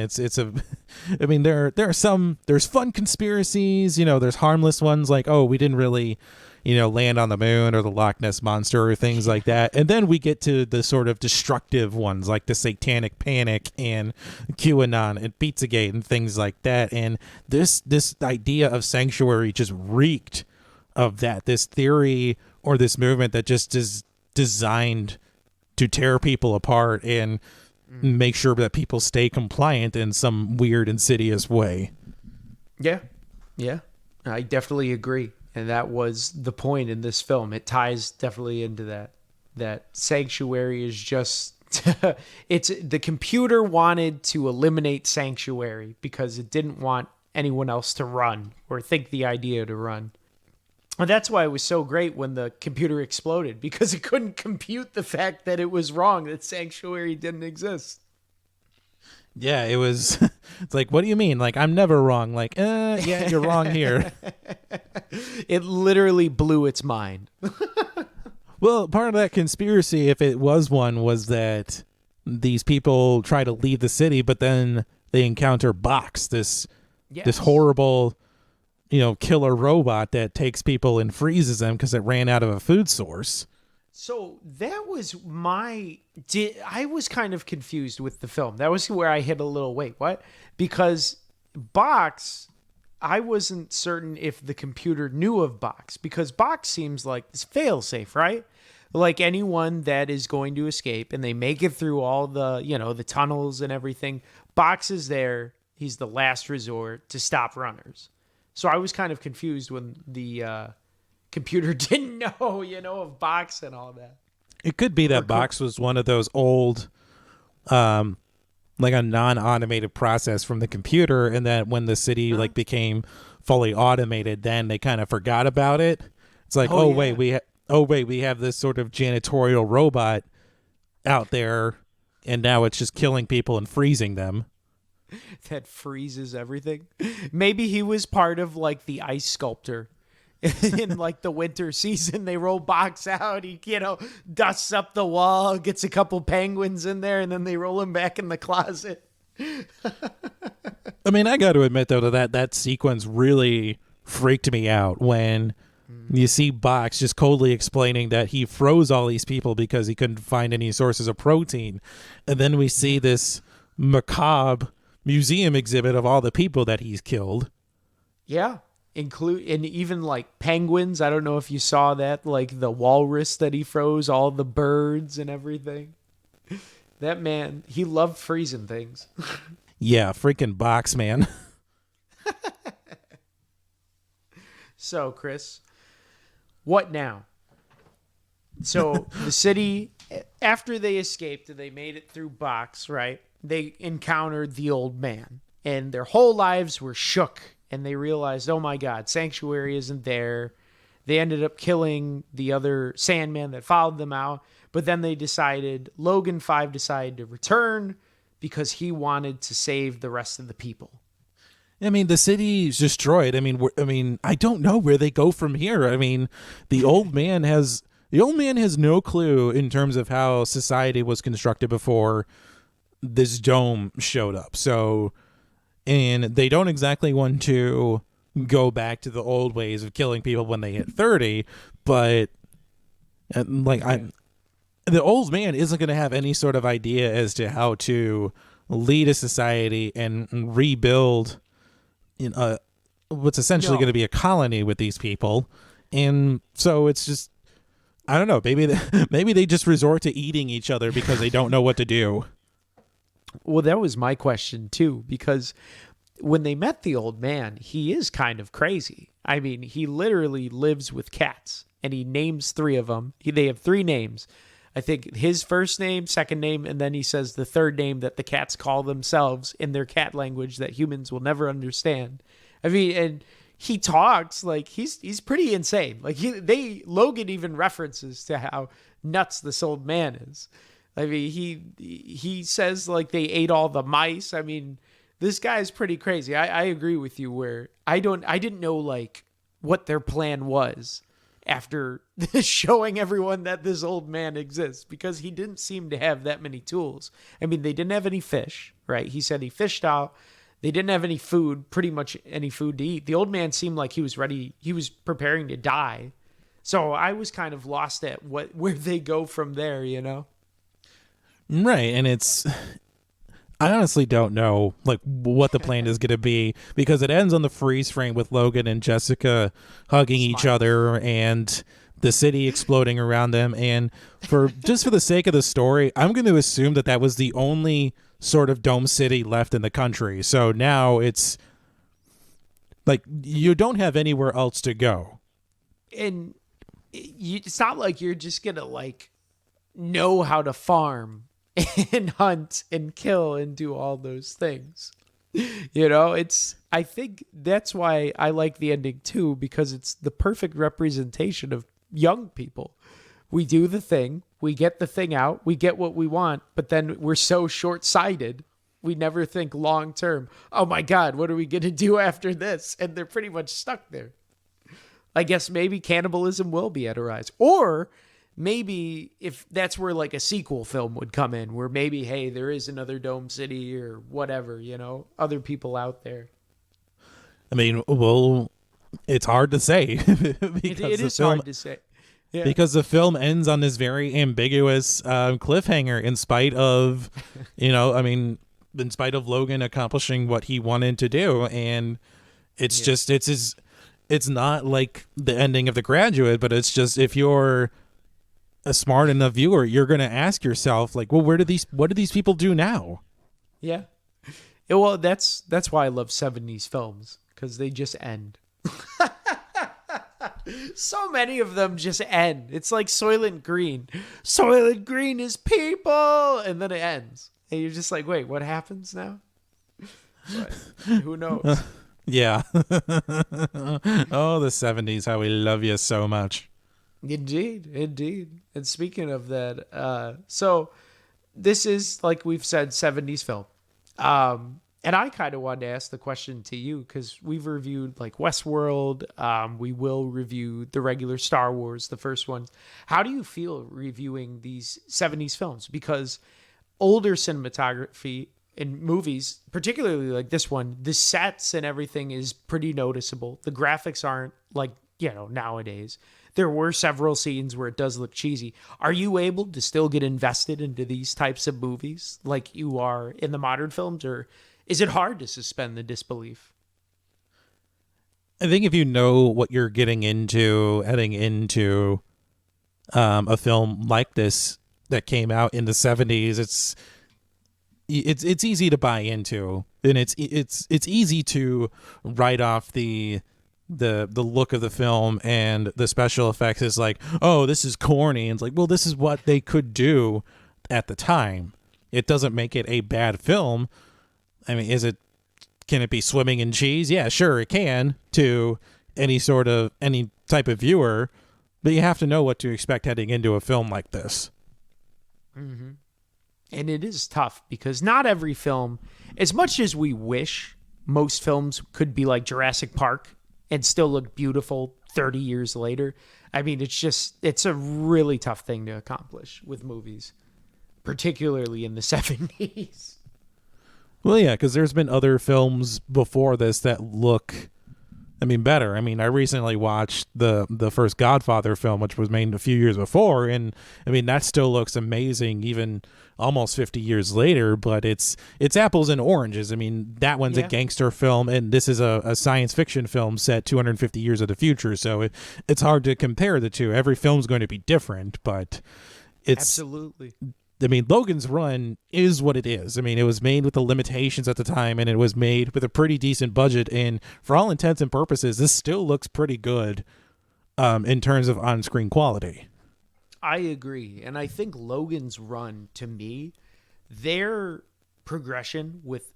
there's fun conspiracies, there's harmless ones like, oh, we didn't really, land on the moon, or the Loch Ness Monster, or things like that. And then we get to the sort of destructive ones like the Satanic Panic and QAnon and Pizzagate and things like that. And this idea of Sanctuary just reeked of that, this theory or this movement that just is designed to tear people apart and make sure that people stay compliant in some weird, insidious way. Yeah. I definitely agree. And that was the point in this film. It ties definitely into that Sanctuary is just, it's the computer wanted to eliminate Sanctuary because it didn't want anyone else to run or think the idea to run. And that's why it was so great when the computer exploded, because it couldn't compute the fact that it was wrong, that Sanctuary didn't exist. Yeah, it was, it's like, what do you mean? Like, I'm never wrong. Like, yeah, you're wrong here. It literally blew its mind. Well, part of that conspiracy, if it was one, was that these people try to leave the city, but then they encounter Box, this horrible, killer robot that takes people and freezes them because it ran out of a food source. So that was I was kind of confused with the film. That was where I hit a little, wait, what? Because Box, I wasn't certain if the computer knew of Box, because Box seems like it's fail-safe, right? Like anyone that is going to escape and they make it through all the, the tunnels and everything, Box is there. He's the last resort to stop runners. So I was kind of confused when the computer didn't know, of Box and all that. It could be that Box was one of those old, like a non-automated process from the computer, and that when the city became fully automated, then they kind of forgot about it. It's like, wait, we have this sort of janitorial robot out there, and now it's just killing people and freezing them. That freezes everything. Maybe he was part of like the ice sculptor in like the winter season. They roll Box out, he dusts up the wall, gets a couple penguins in there, and then they roll him back in the closet. I mean, I got to admit though that sequence really freaked me out when You see Box just coldly explaining that he froze all these people because he couldn't find any sources of protein. And then we see this macabre museum exhibit of all the people that he's killed. Yeah. And even like penguins. I don't know if you saw that, like the walrus that he froze, all the birds and everything. That man, he loved freezing things. Yeah, freaking Box, man. So, Chris, what now? So the city, after they escaped and they made it through Box, right? They encountered the old man and their whole lives were shook. And they realized, oh my God, Sanctuary isn't there. They ended up killing the other Sandman that followed them out. But then they decided, Logan 5 decided to return because he wanted to save the rest of the people. I mean, the city's destroyed. I mean, I don't know where they go from here. I mean, the old man has no clue in terms of how society was constructed before this dome showed up. So, and they don't exactly want to go back to the old ways of killing people when they hit 30, but the old man isn't going to have any sort of idea as to how to lead a society and rebuild what's essentially going to be a colony with these people. And so it's just, I don't know, maybe they just resort to eating each other because they don't know what to do. Well, that was my question too, because when they met the old man, he is kind of crazy. I mean, he literally lives with cats and he names 3 of them. They have 3 names. I think his first name, second name, and then he says the third name that the cats call themselves in their cat language that humans will never understand. I mean, and he talks like he's pretty insane. Like Logan even references to how nuts this old man is. I mean, he says like they ate all the mice. I mean, this guy's pretty crazy. I agree with you where I didn't know like what their plan was after showing everyone that this old man exists, because he didn't seem to have that many tools. I mean, they didn't have any fish, right? He said he fished out. They didn't have any food, pretty much any food to eat. The old man seemed like he was ready. He was preparing to die. So I was kind of lost at where they go from there, you know? Right. And I honestly don't know like what the plan is going to be, because it ends on the freeze frame with Logan and Jessica hugging each other and the city exploding around them. And for the sake of the story, I'm going to assume that was the only sort of dome city left in the country. So now it's like you don't have anywhere else to go. And it's not like you're just going to like know how to farm and hunt and kill and do all those things. You know, I think that's why I like the ending too, because it's the perfect representation of young people. We do the thing, we get the thing out, we get what we want, but then we're so short-sighted, we never think long term. Oh my God, what are we going to do after this? And they're pretty much stuck there. I guess maybe cannibalism will be at a rise. Or maybe if that's where like a sequel film would come in, where maybe, hey, there is another dome city or whatever, you know, other people out there. I mean, well, it's hard to say. It is hard to say. Yeah. Because the film ends on this very ambiguous cliffhanger in spite of, in spite of Logan accomplishing what he wanted to do. And it's just, it's not like the ending of The Graduate, but it's just, if you're a smart enough viewer, you're going to ask yourself like, well, what do these people do now? Yeah. Well, that's why I love 70s films, because they just end. So many of them just end. It's like Soylent Green. Soylent Green is people, and then it ends. And you're just like, wait, what happens now? But who knows? Yeah. Oh, the 70s, how we love you so much. Indeed. And speaking of that, so this is, like we've said, 70s film. And I kind of wanted to ask the question to you, because we've reviewed like Westworld. We will review the regular Star Wars, the first ones. How do you feel reviewing these 70s films? Because older cinematography in movies, particularly like this one, the sets and everything is pretty noticeable. The graphics aren't like nowadays. There were several scenes where it does look cheesy. Are you able to still get invested into these types of movies like you are in the modern films, or is it hard to suspend the disbelief? I think if you know what you're getting into, heading into a film like this that came out in the 70s, it's easy to buy into, and it's easy to write off the look of the film and the special effects is like, oh, this is corny. And it's like, well, this is what they could do at the time. It doesn't make it a bad film. I mean, can it be swimming in cheese? Yeah, sure, it can, to any type of viewer, but you have to know what to expect heading into a film like this. Mm-hmm. And it is tough because not every film, as much as we wish most films could be like Jurassic Park and still look beautiful 30 years later, I mean, it's a really tough thing to accomplish with movies, particularly in the 70s. Well, yeah, because there's been other films before this that look, better. I recently watched the first Godfather film, which was made a few years before, and that still looks amazing, even almost 50 years later. But it's apples and oranges. That one's a gangster film, and this is a science fiction film set 250 years of the future. So it's hard to compare the two. Every film's going to be different, but it's absolutely. Logan's Run is what it is. It was made with the limitations at the time, and it was made with a pretty decent budget. And for all intents and purposes, this still looks pretty good in terms of on-screen quality. I agree. And I think Logan's Run, to me, their progression with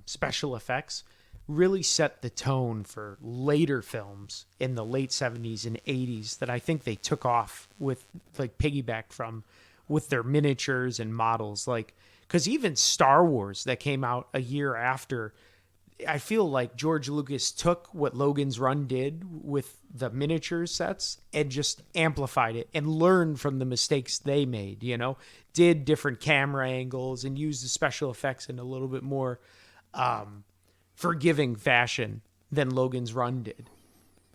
special effects really set the tone for later films in the late 70s and 80s that I think they took off with, like, piggybacked from, with their miniatures and models. Like, because even Star Wars that came out a year after, I feel like George Lucas took what Logan's Run did with the miniature sets and just amplified it and learned from the mistakes they made, did different camera angles and used the special effects in a little bit more forgiving fashion than Logan's Run did.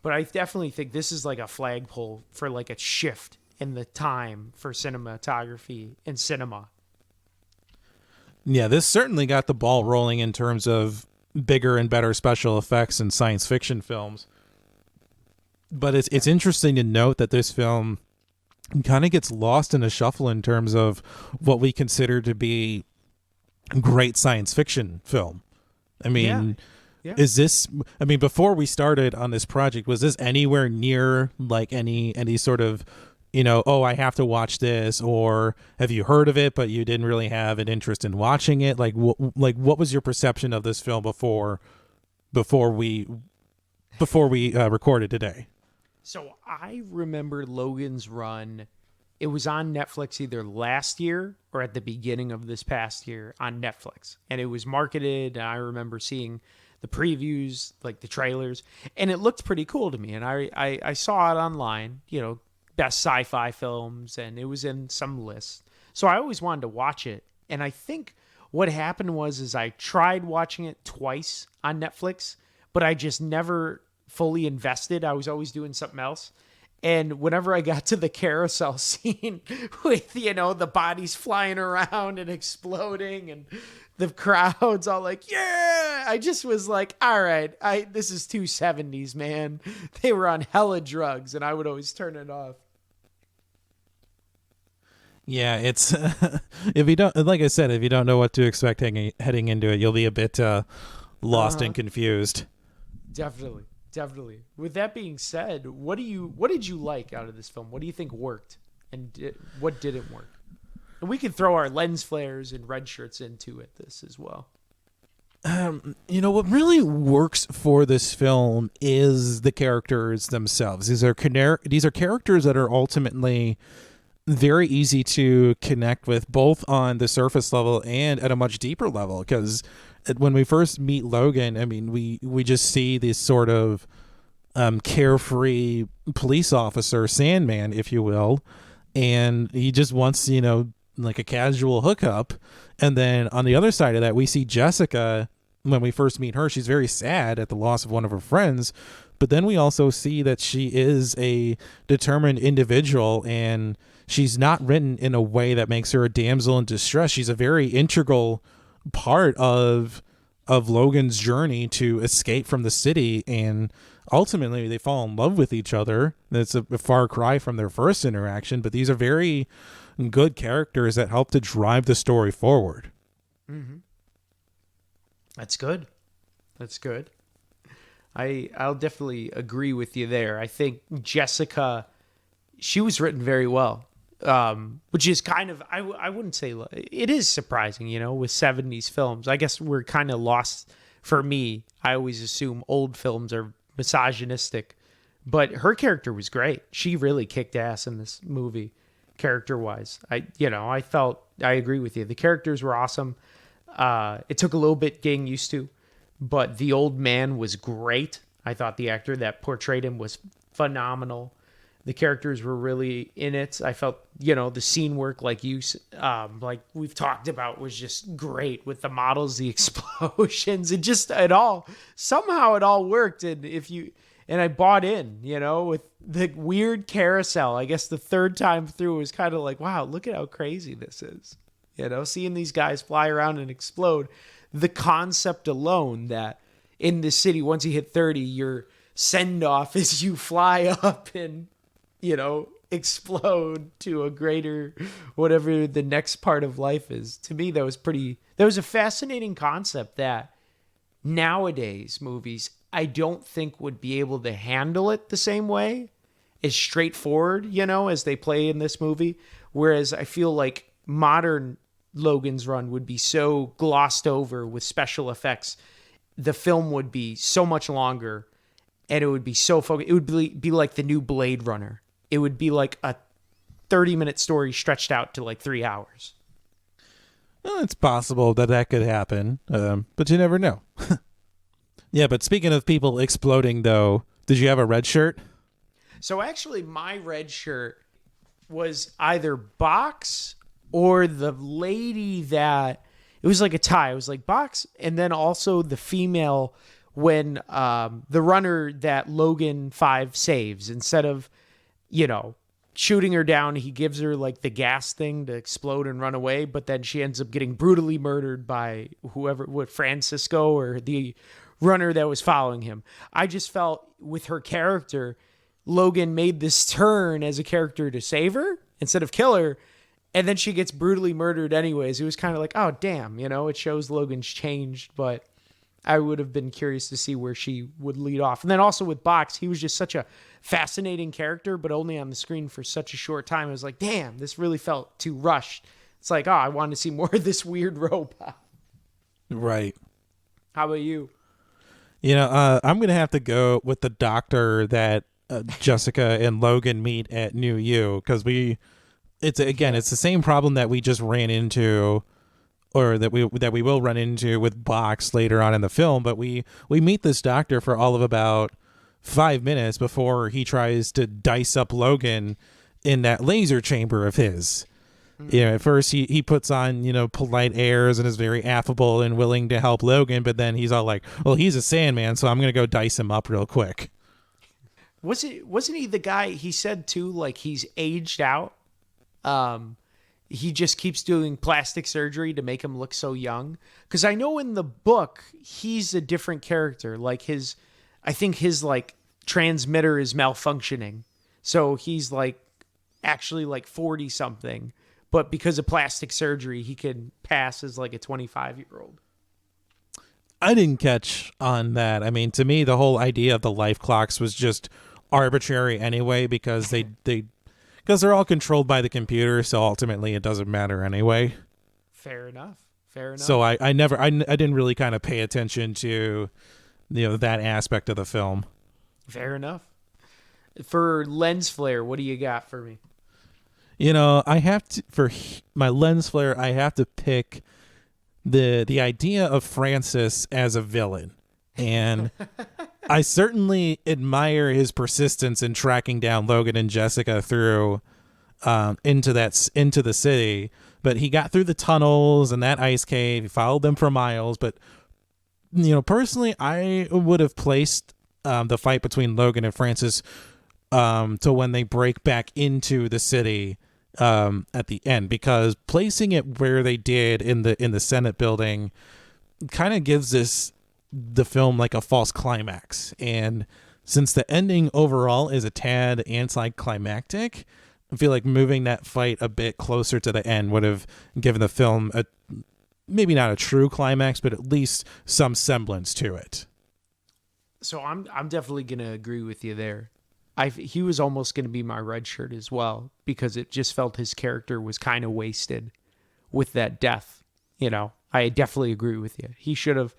But I definitely think this is like a flagpole for like a shift in the time for cinematography and cinema. Yeah, this certainly got the ball rolling in terms of bigger and better special effects in science fiction films. But it's interesting to note that this film kind of gets lost in a shuffle in terms of what we consider to be great science fiction film. Is this, before we started on this project, was this anywhere near like any sort of, I have to watch this, or have you heard of it but you didn't really have an interest in watching it? Like what was your perception of this film before we recorded today? So I remember Logan's Run. It was on Netflix either last year or at the beginning of this past year on Netflix. And it was marketed. And I remember seeing the previews, like the trailers, and it looked pretty cool to me. And I saw it online, best sci-fi films, and it was in some list. So I always wanted to watch it. And I think what happened was I tried watching it twice on Netflix, but I just never fully invested. I was always doing something else. And whenever I got to the carousel scene with, the bodies flying around and exploding and the crowd's all like, yeah, I just was like, all right, this is 270s, man. They were on hella drugs, and I would always turn it off. Yeah, it's if you don't, like I said, if you don't know what to expect heading into it, you'll be a bit lost and confused. Definitely. With that being said, what did you like out of this film? What do you think worked, and what didn't work? And we can throw our lens flares and red shirts into this as well. What really works for this film is the characters themselves. These are characters that are ultimately very easy to connect with, both on the surface level and at a much deeper level. Because when we first meet Logan, we just see this sort of carefree police officer, Sandman, if you will, and he just wants, like a casual hookup. And then on the other side of that, we see Jessica, when we first meet her, she's very sad at the loss of one of her friends. But then we also see that she is a determined individual, and she's not written in a way that makes her a damsel in distress. She's a very integral part of Logan's journey to escape from the city, and ultimately they fall in love with each other. That's a far cry from their first interaction, but these are very good characters that help to drive the story forward. Mm-hmm. That's good. That's good. I'll definitely agree with you there. I think Jessica, she was written very well, which is kind of, I wouldn't say, it is surprising, with 70s films. I guess we're kind of lost. For me, I always assume old films are misogynistic, but her character was great. She really kicked ass in this movie, character-wise. I agree with you. The characters were awesome. It took a little bit getting used to, but the old man was great. I thought the actor that portrayed him was phenomenal. The characters were really in it. I felt, the scene work, like we've talked about, was just great with the models, the explosions, somehow it all worked. And I bought in, with the weird carousel. I guess the third time through was kind of like, wow, look at how crazy this is. Seeing these guys fly around and explode. The concept alone that in the city, once you hit 30, your send off is you fly up and, explode to a greater, whatever the next part of life is. To me, that was a fascinating concept that nowadays movies, I don't think would be able to handle it the same way, as straightforward, as they play in this movie. Whereas I feel like modern Logan's Run would be so glossed over with special effects. The film would be so much longer, and it would be so focused. It would be like the new Blade Runner. It would be like a 30-minute story stretched out to like 3 hours. Well, it's possible that could happen, but you never know. Yeah, but speaking of people exploding, though, did you have a red shirt? So actually, my red shirt was either Box or the lady that... It was like a tie. It was like Box, and then also the female when the runner that Logan 5 saves. Instead of, shooting her down, he gives her like the gas thing to explode and run away, but then she ends up getting brutally murdered by Francisco or the runner that was following him. I just felt with her character, Logan made this turn as a character to save her instead of kill her, and then she gets brutally murdered anyways. It was kind of like, oh, damn, it shows Logan's changed, but I would have been curious to see where she would lead off. And then also with Box, he was just such a fascinating character, but only on the screen for such a short time. I was like, damn, this really felt too rushed. It's like, I wanted to see more of this weird robot. Right. How about you? I'm going to have to go with the doctor that Jessica and Logan meet at New U, because it's the same problem that we just ran into, or that we will run into with Box later on in the film. But we meet this doctor for all of about 5 minutes before he tries to dice up Logan in that laser chamber of his. At first he puts on, polite airs and is very affable and willing to help Logan, but then he's all like, well, he's a Sandman, so I'm going to go dice him up real quick. Wasn't he the guy, he said too, like he's aged out? He just keeps doing plastic surgery to make him look so young. Because I know in the book, he's a different character. Like I think his like transmitter is malfunctioning. So he's like actually like 40 something. But because of plastic surgery, he can pass as like a 25-year-old. I didn't catch on that. I mean, to me, the whole idea of the life clocks was just arbitrary anyway, because because they're all controlled by the computer, so ultimately it doesn't matter anyway. Fair enough. So I didn't really kind of pay attention to that aspect of the film. Fair enough. For lens flare, what do you got for me? I have to, for my lens flare, I have to pick the idea of Francis as a villain. And I certainly admire his persistence in tracking down Logan and Jessica through into the city. But he got through the tunnels and that ice cave. He followed them for miles. But personally, I would have placed the fight between Logan and Francis to when they break back into the city at the end, because placing it where they did in the Senate building kind of gives the film like a false climax. And since the ending overall is a tad anticlimactic, I feel like moving that fight a bit closer to the end would have given the film maybe not a true climax, but at least some semblance to it. So I'm definitely gonna agree with you there. He was almost gonna be my red shirt as well, because it just felt his character was kind of wasted with that death. I definitely agree with you. He should have.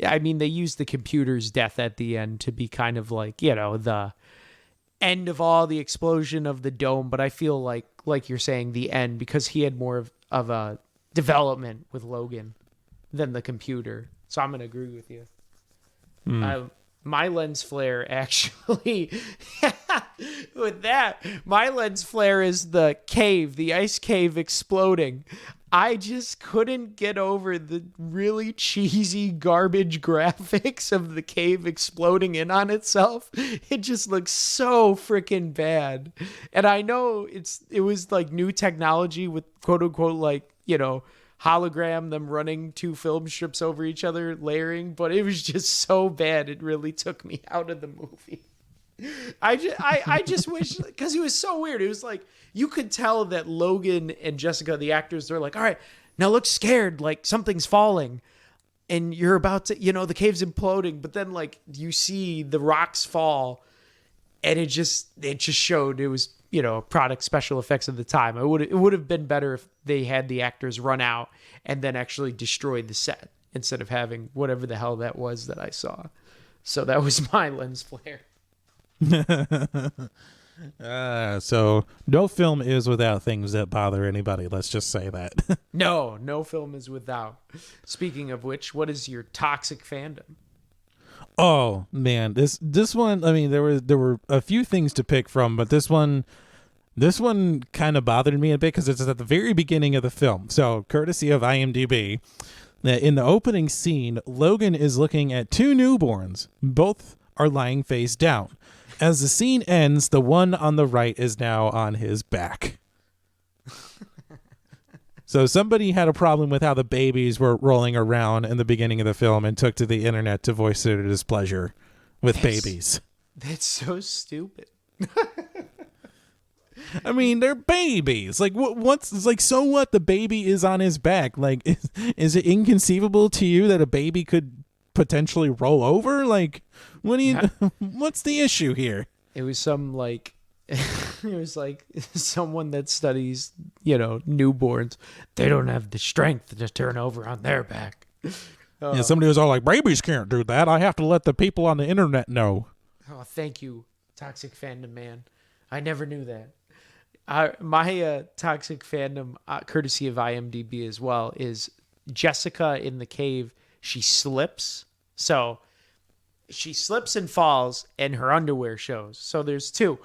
I mean, they used the computer's death at the end to be kind of like, the end of all, the explosion of the dome. But I feel like you're saying, the end, because he had more of a development with Logan than the computer. So I'm going to agree with you. My lens flare actually, with that, my lens flare is the ice cave exploding. I just couldn't get over the really cheesy garbage graphics of the cave exploding in on itself. It just looks so freaking bad. And I know it was like new technology with quote unquote, like, hologram, them running two film strips over each other, layering, but it was just so bad. It really took me out of the movie. I just wish, because it was so weird. It was like, you could tell that Logan and Jessica, the actors, they're like, all right, now look scared, like something's falling and you're about to, the cave's imploding. But then like you see the rocks fall, and it just showed it was, product special effects of the time. It would have been better if they had the actors run out and then actually destroy the set instead of having whatever the hell that was that I saw. So that was my lens flare. So no film is without things that bother anybody. Let's just say that. No film is without. Speaking of which, what is your toxic fandom? Oh man, this one. I mean, there were a few things to pick from, but this one kind of bothered me a bit because it's at the very beginning of the film. So, courtesy of IMDb, in the opening scene, Logan is looking at two newborns. Both are lying face down. As the scene ends, the one on the right is now on his back. So somebody had a problem with how the babies were rolling around in the beginning of the film and took to the internet to voice their displeasure with babies. That's so stupid. I mean, they're babies. Like, what's like? So what? The baby is on his back. Like, is it inconceivable to you that a baby could potentially roll over? Like, what's the issue here? It was some like. It was like someone that studies, newborns. They don't have the strength to turn over on their back. Yeah, somebody was all like, babies can't do that. I have to let the people on the internet know. Oh, thank you, toxic fandom man. I never knew that. My toxic fandom, courtesy of IMDb as well, is Jessica in the cave. She slips. So she slips and falls, and her underwear shows. So there's two.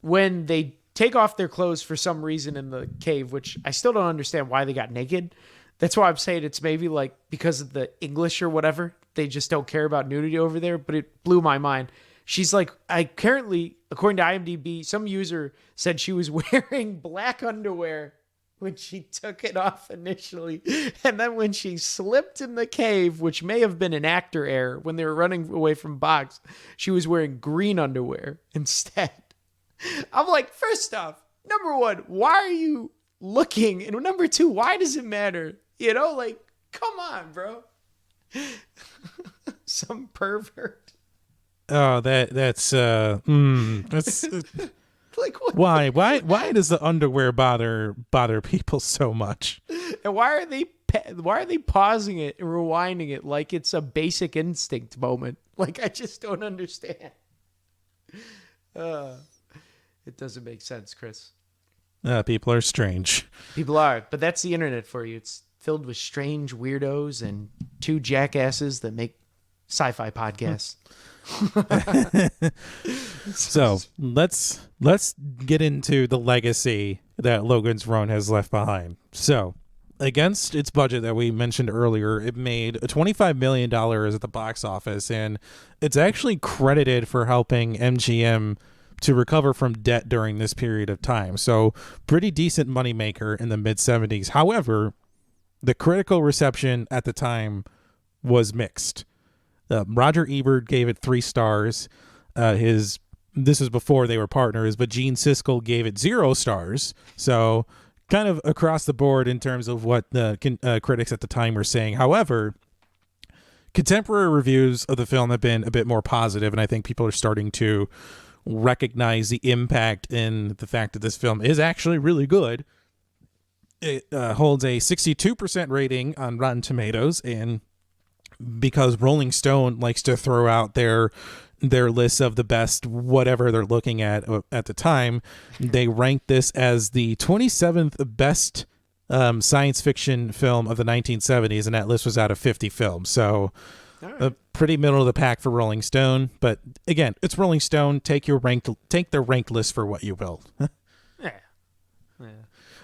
When they take off their clothes for some reason in the cave, which I still don't understand why they got naked. That's why I'm saying it's maybe like because of the English or whatever. They just don't care about nudity over there, but it blew my mind. She's like, according to IMDb, some user said she was wearing black underwear when she took it off initially. And then when she slipped in the cave, which may have been an actor error when they were running away from Box, she was wearing green underwear instead. I'm like, first off, number one, why are you looking? And number two, why does it matter? Like, come on, bro. Some pervert. Oh, that's like what? Why does the underwear bother people so much? And why are they pausing it and rewinding it like it's a Basic Instinct moment? Like, I just don't understand. It doesn't make sense, Chris. People are strange. People are, but that's the internet for you. It's filled with strange weirdos and two jackasses that make sci-fi podcasts. So let's get into the legacy that Logan's Run has left behind. So against its budget that we mentioned earlier, it made $25 million at the box office, and it's actually credited for helping MGM to recover from debt during this period of time. So pretty decent moneymaker in the mid-70s. However, the critical reception at the time was mixed. Roger Ebert gave it 3 stars. This was before they were partners, but Gene Siskel gave it 0 stars. So kind of across the board in terms of what the critics at the time were saying. However, contemporary reviews of the film have been a bit more positive, and I think people are starting to recognize the impact in the fact that this film is actually really good. It holds a 62% rating on Rotten Tomatoes, and because Rolling Stone likes to throw out their list of the best whatever they're looking at the time, they ranked this as the 27th best science fiction film of the 1970s, and that list was out of 50 films. So a pretty middle of the pack for Rolling Stone, but again, it's Rolling Stone. Take their ranked list for what you will.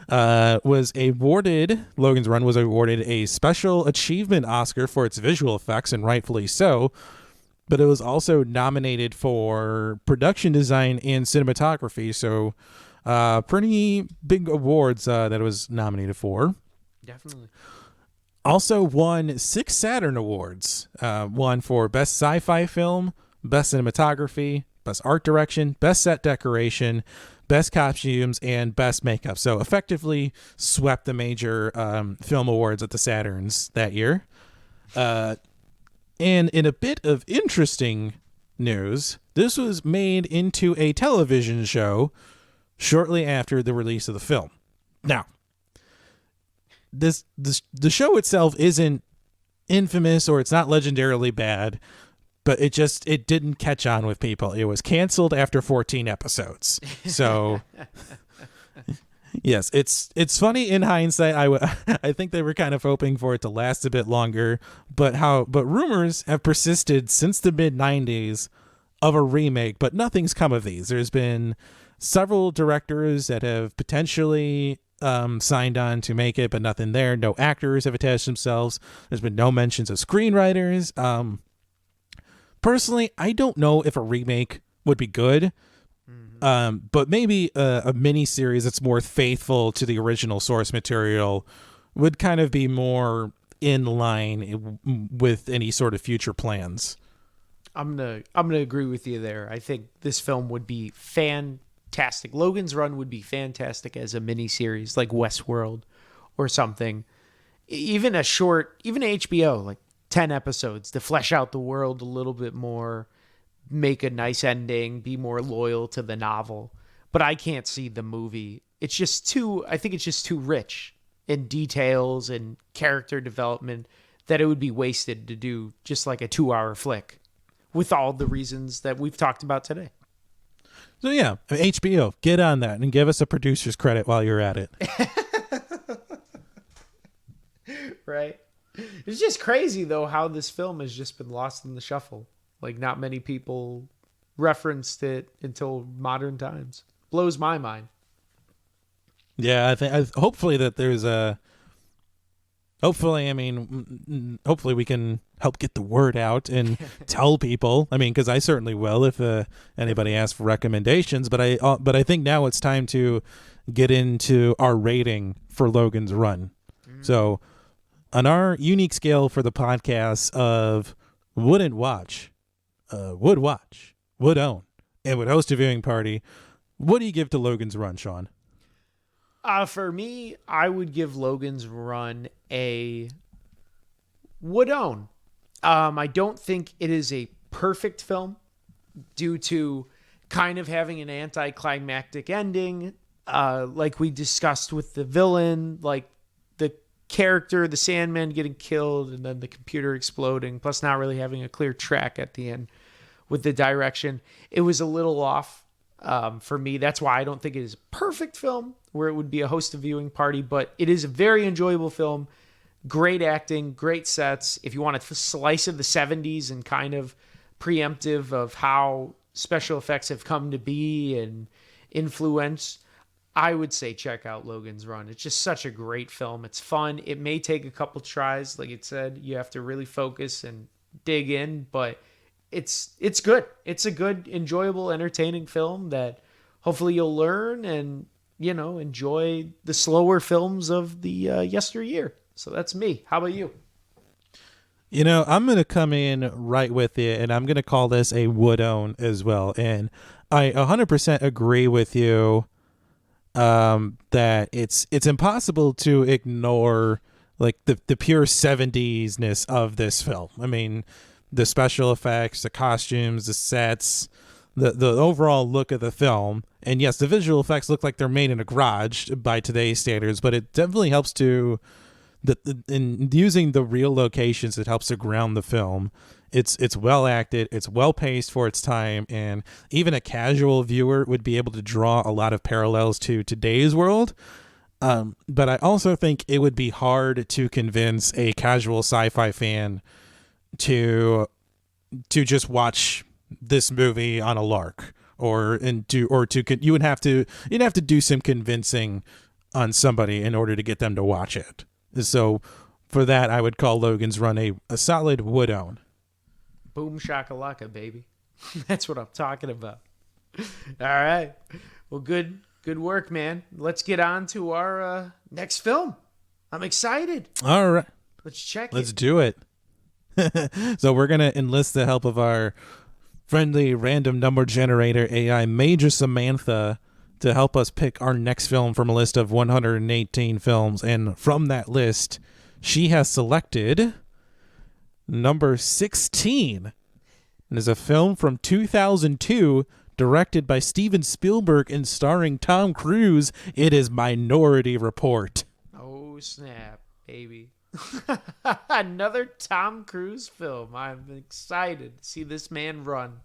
Logan's Run was awarded a Special Achievement Oscar for its visual effects, and rightfully so, but it was also nominated for production design and cinematography, so pretty big awards that it was nominated for. Definitely. Also won 6 Saturn Awards. One for Best Sci-Fi Film, Best Cinematography, Best Art Direction, Best Set Decoration, Best Costumes, and Best Makeup. So effectively swept the major film awards at the Saturns that year. And in a bit of interesting news, this was made into a television show shortly after the release of the film. Now, the show itself isn't infamous or it's not legendarily bad, but it didn't catch on with people. It was canceled after 14 episodes. So yes, it's funny in hindsight. I think they were kind of hoping for it to last a bit longer, but rumors have persisted since the mid 90s of a remake, but nothing's come of these. There's been several directors that have potentially signed on to make it, but nothing there. No actors have attached themselves. There's been no mentions of screenwriters. Personally, I don't know if a remake would be good, but maybe a mini series that's more faithful to the original source material would kind of be more in line with any sort of future plans. I'm gonna agree with you there. I think this film would be fantastic. Logan's Run would be fantastic as a mini series like Westworld or something. Even HBO, like 10 episodes to flesh out the world a little bit more, make a nice ending, be more loyal to the novel. But I can't see the movie. I think it's just too rich in details and character development that it would be wasted to do just like a 2-hour flick with all the reasons that we've talked about today. So yeah, HBO, get on that and give us a producer's credit while you're at it. Right? It's just crazy, though, how this film has just been lost in the shuffle. Like, not many people referenced it until modern times. Blows my mind. Yeah, hopefully that there's hopefully we can help get the word out and tell people. I mean, because I certainly will if anybody asks for recommendations. But I think now it's time to get into our rating for Logan's Run. So, on our unique scale for the podcast of wouldn't watch, would watch, would own, and would host a viewing party, what do you give to Logan's Run, Sean? For me, I would give Logan's Run a would own. I don't think it is a perfect film due to kind of having an anticlimactic ending, like we discussed with the villain, like the character, the Sandman getting killed and then the computer exploding, plus not really having a clear track at the end with the direction. It was a little off for me. That's why I don't think it is a perfect film where it would be a host a viewing party, but it is a very enjoyable film. Great acting, great sets. If you want a slice of the 70s and kind of preemptive of how special effects have come to be and influence, I would say check out Logan's Run. It's just such a great film. It's fun. It may take a couple tries. Like it said, you have to really focus and dig in, but it's good. It's a good, enjoyable, entertaining film that hopefully you'll learn and, enjoy the slower films of the yesteryear. So that's me. How about you? I'm going to come in right with you, and I'm going to call this a would own as well. And I 100% agree with you that it's impossible to ignore like the pure 70s-ness of this film. I mean, the special effects, the costumes, the sets, the overall look of the film. And yes, the visual effects look like they're made in a garage by today's standards, but it definitely helps to in using the real locations, it helps to ground the film. It's well acted, it's well paced for its time, and even a casual viewer would be able to draw a lot of parallels to today's world. But I also think it would be hard to convince a casual sci-fi fan to just watch this movie on a lark, you'd have to do some convincing on somebody in order to get them to watch it. So for that, I would call Logan's Run a solid would own. Boom shakalaka, baby. That's what I'm talking about. All right. Well, good work, man. Let's get on to our next film. I'm excited. All right. Let's do it. So we're going to enlist the help of our friendly random number generator AI, Major Samantha, to help us pick our next film from a list of 118 films. And from that list, she has selected number 16. And is a film from 2002, directed by Steven Spielberg and starring Tom Cruise. It is Minority Report. Oh, snap, baby. Another Tom Cruise film. I'm excited to see this man run.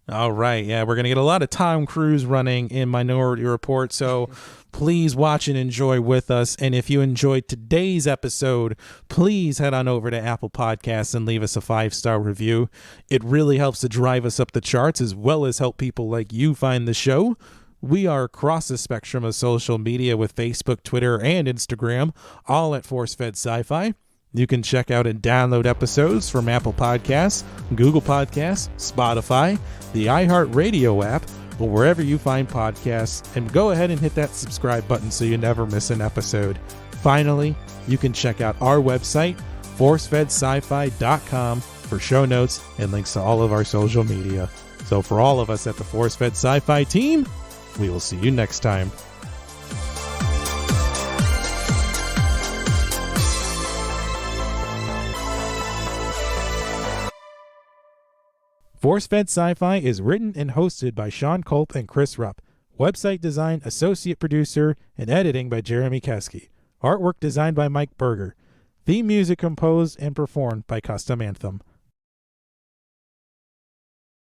All right. Yeah, we're going to get a lot of Tom Cruise running in Minority Report. So please watch and enjoy with us. And if you enjoyed today's episode, please head on over to Apple Podcasts and leave us a 5-star review. It really helps to drive us up the charts as well as help people like you find the show. We are across the spectrum of social media with Facebook, Twitter, and Instagram, all at ForceFed Sci-Fi. You can check out and download episodes from Apple Podcasts, Google Podcasts, Spotify, the iHeartRadio app, or wherever you find podcasts, and go ahead and hit that subscribe button so you never miss an episode. Finally, you can check out our website, forcefedsci-fi.com, for show notes and links to all of our social media. So for all of us at the ForceFed Sci-Fi team, we will see you next time. ForceFed Sci-Fi is written and hosted by Sean Culp and Chris Rupp. Website design, associate producer, and editing by Jeremy Keski. Artwork designed by Mike Berger. Theme music composed and performed by Custom Anthem.